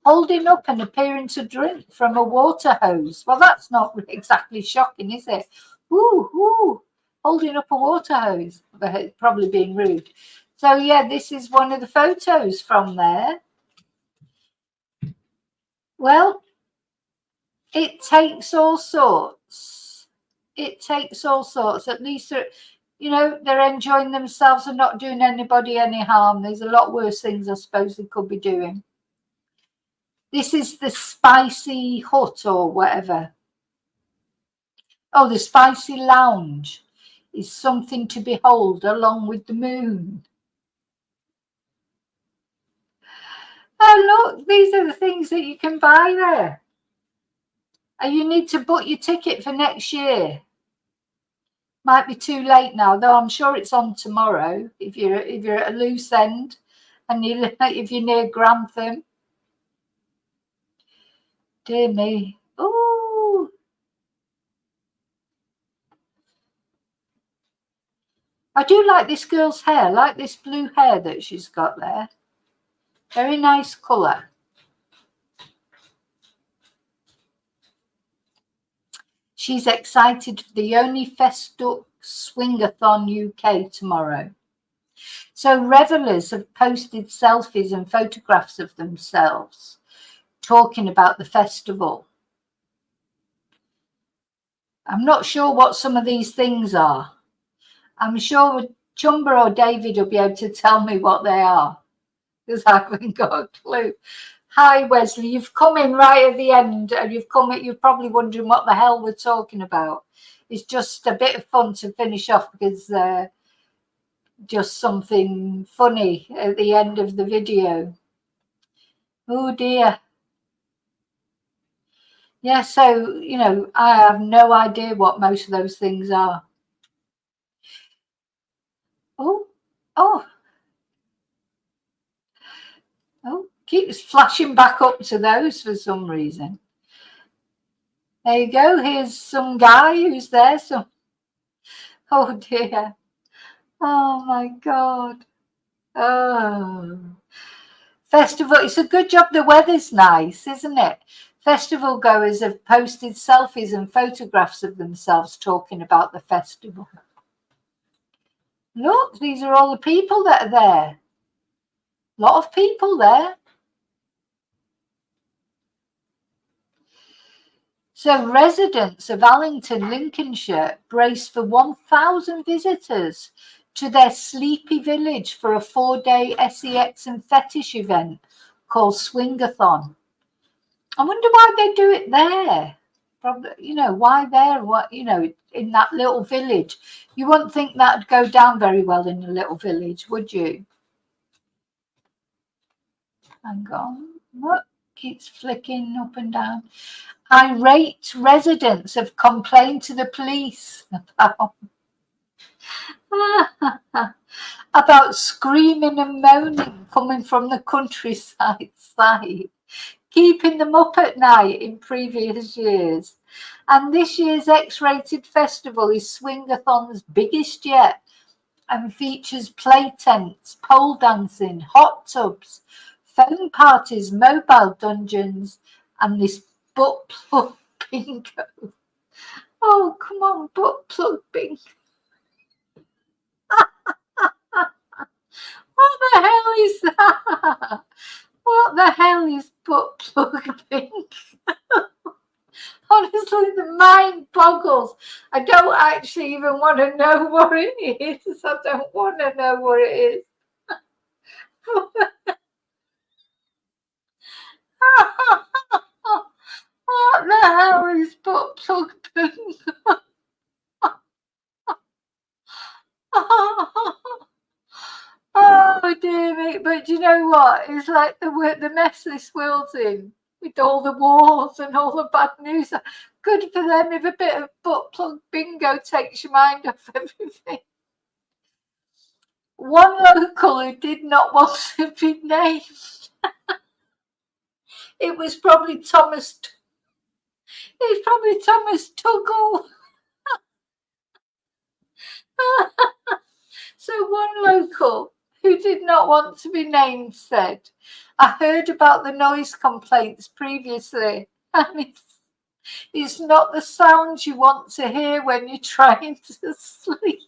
holding up and appearing to drink from a water hose. Well, that's not exactly shocking, is it? Ooh, holding up a water hose, but probably being rude. So yeah, this is one of the photos from there. Well, it takes all sorts. It takes all sorts. At least, they're enjoying themselves and not doing anybody any harm. There's a lot worse things, I suppose, they could be doing. This is the Spicy Hut or whatever. Oh, the Spicy Lounge is something to behold along with the moon. Oh, look, these are the things that you can buy there. And you need to book your ticket for next year. Might be too late now, though I'm sure it's on tomorrow if you're at a loose end and if you're near Grantham. Dear me. Ooh. I do like this girl's hair, like this blue hair that she's got there. Very nice colour. She's excited for the Only Festuc Swingathon UK tomorrow. So revelers have posted selfies and photographs of themselves talking about the festival. I'm not sure what some of these things are. I'm sure Chumba or David will be able to tell me what they are, because I haven't got a clue. Hi, Wesley. You've come in right at the end, and you're probably wondering what the hell we're talking about. It's just a bit of fun to finish off, because just something funny at the end of the video. Oh dear. Yeah, so, you know, I have no idea what most of those things are. Oh, oh, oh, keeps flashing back up to those for some reason. There you go. Here's some guy who's there. So, oh dear. Oh my God. Oh. Festival. It's a good job the weather's nice, isn't it? Festival goers have posted selfies and photographs of themselves talking about the festival. Look, these are all the people that are there. A lot of people there. So residents of Allington, Lincolnshire, brace for 1,000 visitors to their sleepy village for a 4-day sex and fetish event called Swingathon. I wonder why they do it there. Probably, you know, why there? What, you know, in that little village? You wouldn't think that'd go down very well in a little village, would you? Hang on. What keeps flicking up and down? Irate residents have complained to the police about screaming and moaning coming from the countryside side, keeping them up at night in previous years. And this year's X-rated festival is Swingathon's biggest yet and features play tents, pole dancing, hot tubs, phone parties, mobile dungeons, and this butt plug bingo. Oh, come on, butt plug bingo. What the hell is that? What the hell is butt plug bingo? Honestly, the mind boggles. I don't actually even want to know what it is. I don't want to know what it is. What the hell is butt plug bingo? Oh dear me! But you know what? It's like the mess this world's in, with all the wars and all the bad news. Good for them if a bit of butt plug bingo takes your mind off everything. One local who did not want to be named. It was probably Thomas. It's probably Thomas Tuggle. So one local who did not want to be named said, "I heard about the noise complaints previously, and it's not the sounds you want to hear when you're trying to sleep."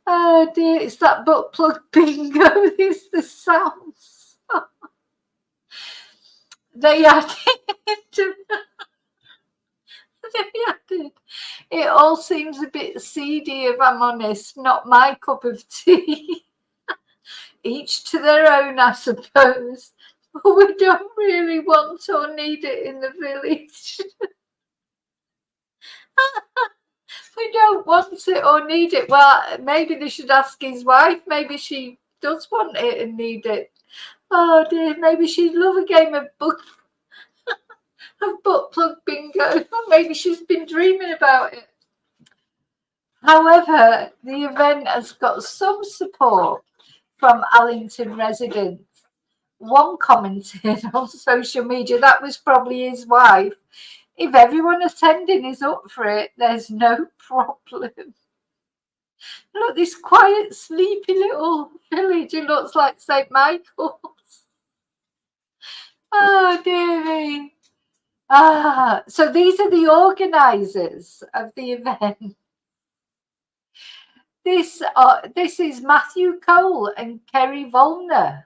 Oh dear, it's that butt plug bingo. It's the sounds. They added into it all seems a bit seedy, if I'm honest. Not my cup of tea. Each to their own, I suppose. But we don't really want or need it in the village. We don't want it or need it. Well, maybe they should ask his wife. Maybe she does want it and need it. Oh dear, maybe she'd love a game of butt plug bingo. Maybe she's been dreaming about it. However, the event has got some support from Allington residents. One commented on social media, that was probably his wife, "If everyone attending is up for it, there's no problem." Look, this quiet, sleepy little village, it looks like St. Michael's. Oh, dear me. So these are the organisers of the event. This is Matthew Cole and Kerry Volner.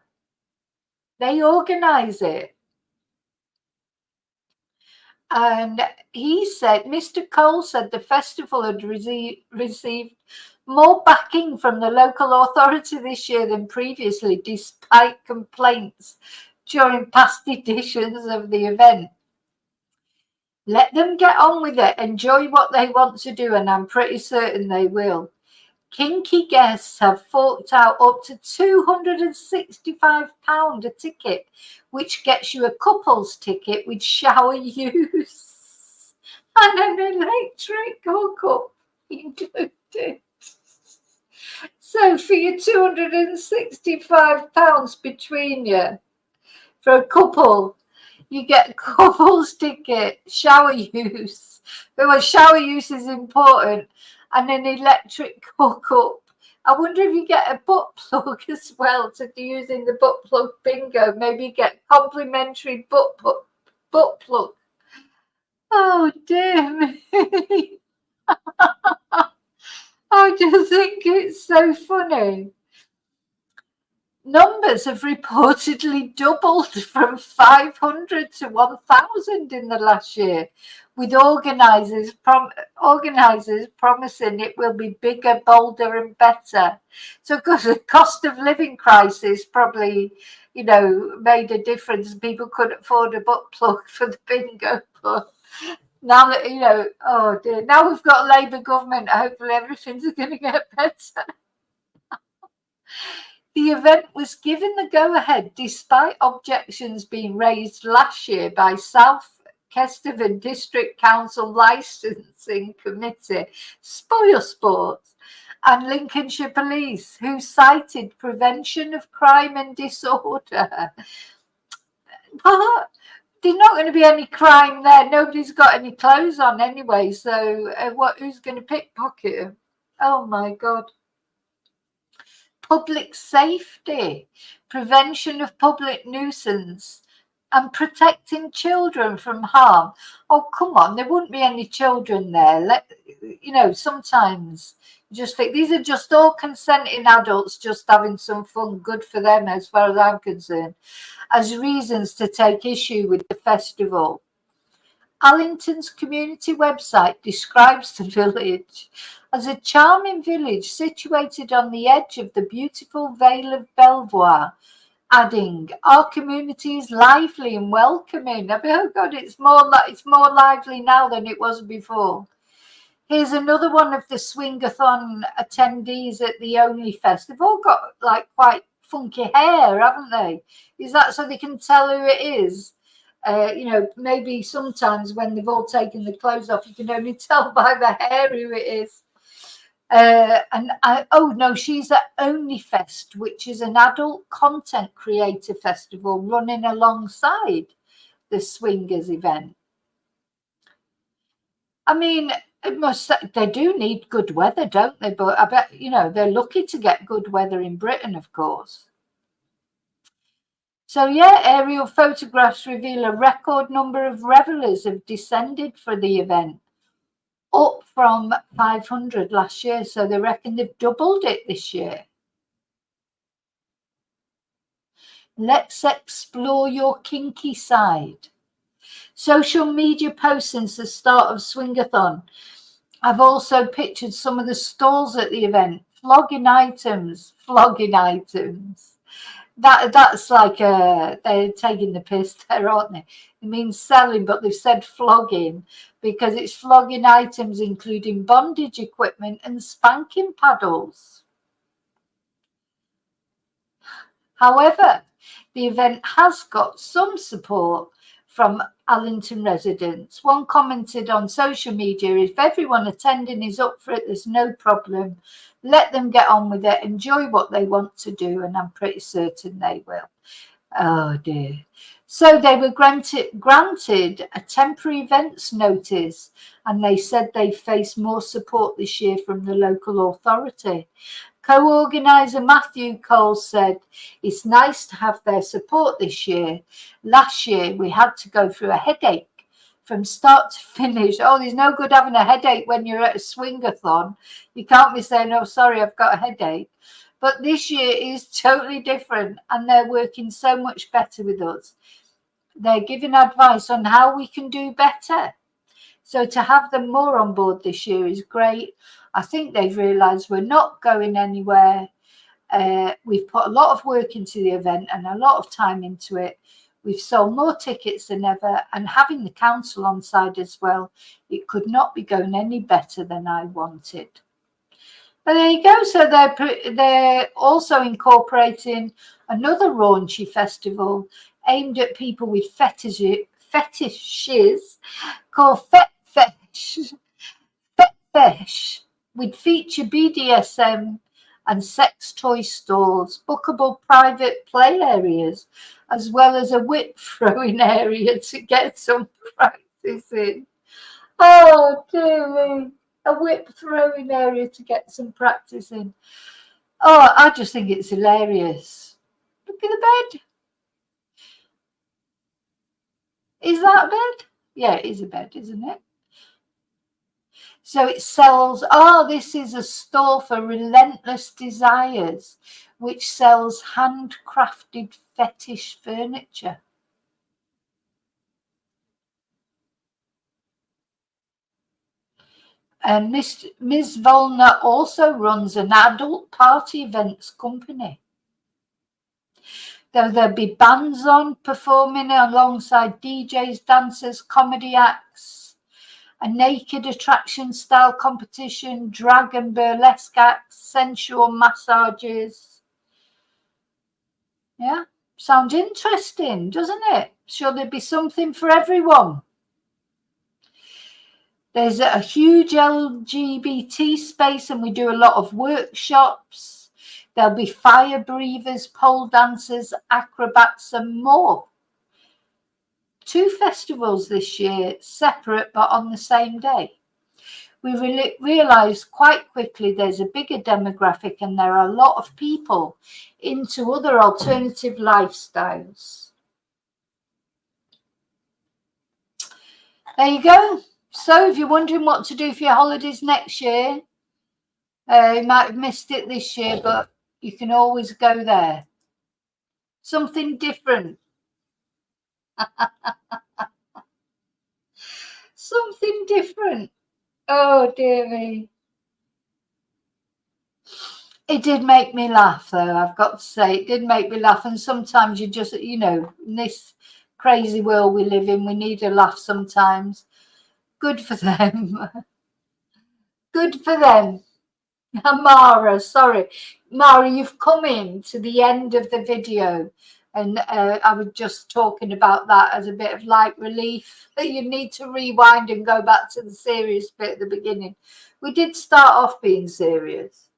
They organise it. And he said, Mr. Cole said the festival had received more backing from the local authority this year than previously, despite complaints during past editions of the event. Let them get on with it, enjoy what they want to do, and I'm pretty certain they will. Kinky guests have forked out up to £265 a ticket, which gets you a couple's ticket with shower use and an electric hookup included. So for your £265 between you, for a couple, you get a couple's ticket, shower use. Well, shower use is important, and an electric hookup. I wonder if you get a butt plug as well to use in the butt plug bingo. Maybe you get complimentary butt plug. Oh, dear me. I just think it's so funny. Numbers have reportedly doubled from 500 to 1,000 in the last year, with organisers promising it will be bigger, bolder and better. So because the cost of living crisis probably, made a difference. People couldn't afford a butt plug for the bingo. But now that, oh dear, now we've got a Labour government, hopefully everything's going to get better. The event was given the go-ahead despite objections being raised last year by South Kesteven District Council Licensing Committee, Spoil Sports, and Lincolnshire Police, who cited prevention of crime and disorder. But there's not going to be any crime there. Nobody's got any clothes on anyway, so who's going to pickpocket them? Oh, my God. Public safety, prevention of public nuisance, and protecting children from harm. Oh, come on, there wouldn't be any children there. Sometimes you just think these are just all consenting adults just having some fun, good for them as far as I'm concerned, as reasons to take issue with the festival. Allington's community website describes the village as a charming village situated on the edge of the beautiful Vale of Belvoir, adding, "Our community is lively and welcoming." I mean, oh God, it's more lively now than it was before. Here's another one of the Swingathon attendees at the Only Fest. They've all got like quite funky hair, haven't they? Is that so they can tell who it is? Maybe sometimes when they've all taken the clothes off, you can only tell by the hair who it is. She's at Only Fest, which is an adult content creator festival running alongside the Swingers event. I mean, they do need good weather, don't they? But I bet, they're lucky to get good weather in Britain, of course. So yeah, aerial photographs reveal a record number of revellers have descended for the event, up from 500 last year. So they reckon they've doubled it this year. Let's explore your kinky side. Social media posts since the start of Swingathon have also pictured some of the stalls at the event. Flogging items. That's like they're taking the piss there, aren't they? It means selling, but they've said flogging because it's flogging items including bondage equipment and spanking paddles. However, the event has got some support from Allington residents. One commented on social media, "If everyone attending is up for it, there's no problem. Let them get on with it, enjoy what they want to do," and I'm pretty certain they will. Oh dear. So they were granted a temporary events notice, and they said they face more support this year from the local authority. Co-organiser Matthew Cole said, "It's nice to have their support this year. Last year we had to go through a headache from start to finish." Oh, there's no good having a headache when you're at a swingathon. You can't be saying, "Oh, sorry, I've got a headache." But this year is totally different, and they're working so much better with us. They're giving advice on how we can do better. So to have them more on board this year is great. I think they've realised we're not going anywhere. We've put a lot of work into the event and a lot of time into it. We've sold more tickets than ever, and having the council on side as well, it could not be going any better than I wanted. But there you go. So they're also incorporating another raunchy festival aimed at people with fetishes called Fet Fesh, with feature BDSM and sex toy stores, bookable private play areas, as well as a whip throwing area to get some practice in. Oh, dear me. A whip throwing area to get some practice in. Oh, I just think it's hilarious. Look at the bed. Is that a bed? Yeah, it is a bed, isn't it? So it sells, this is a store for Relentless Desires, which sells handcrafted fetish furniture. And Ms. Volner also runs an adult party events company. There'll be bands on performing alongside DJs, dancers, comedy acts, a naked attraction style competition, drag and burlesque acts, sensual massages. Yeah, sounds interesting, doesn't it? Sure, there'd be something for everyone. There's a huge LGBT space, and we do a lot of workshops. There'll be fire breathers, pole dancers, acrobats, and more. 2 festivals this year, separate but on the same day. We realised quite quickly there's a bigger demographic, and there are a lot of people into other alternative lifestyles. There you go. So if you're wondering what to do for your holidays next year, you might have missed it this year, but you can always go there. Something different. Something different. Oh, dear me. It did make me laugh, though, I've got to say. It did make me laugh. And sometimes you just, in this crazy world we live in, we need a laugh sometimes. Good for them. Good for them. Mara, sorry. Mara, you've come in to the end of the video. And I was just talking about that as a bit of light relief. You need to rewind and go back to the serious bit at the beginning. We did start off being serious.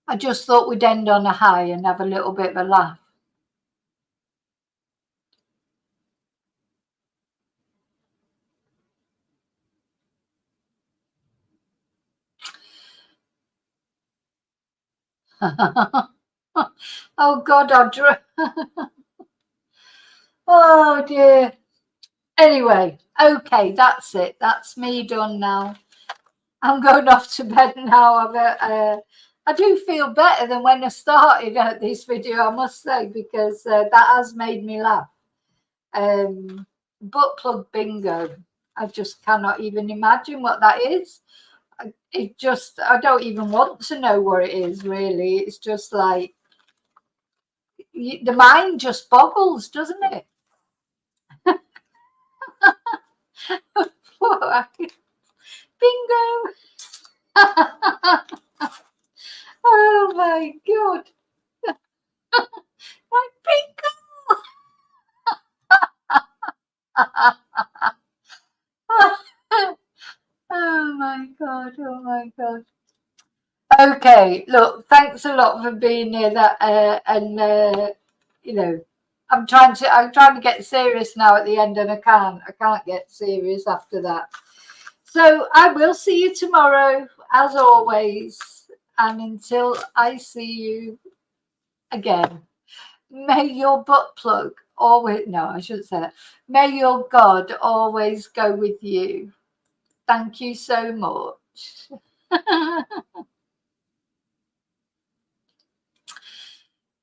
I just thought we'd end on a high and have a little bit of a laugh. Oh, God, oh, dear. Anyway, okay, that's it. That's me done now. I'm going off to bed now. I do feel better than when I started this video, I must say, because that has made me laugh. Butt plug bingo. I just cannot even imagine what that is. I don't even want to know what it is, really. It's just like, the mind just boggles, doesn't it? Bingo. Oh my God. My bingo. Oh my God. Oh my God. Okay, look, thanks a lot for being here. I'm trying to get serious now at the end, and I can't get serious after that. So I will see you tomorrow, as always, and until I see you again, may your butt plug always, no, I shouldn't say that. May your God always go with you. Thank you so much.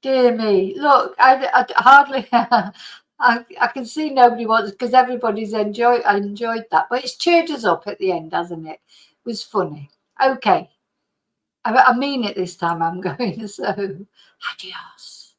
Dear me, look, I hardly, I can see nobody wants, because everybody's enjoyed that, but it's cheered us up at the end, hasn't it? It was funny. Okay, I mean it this time, I'm going, so adios.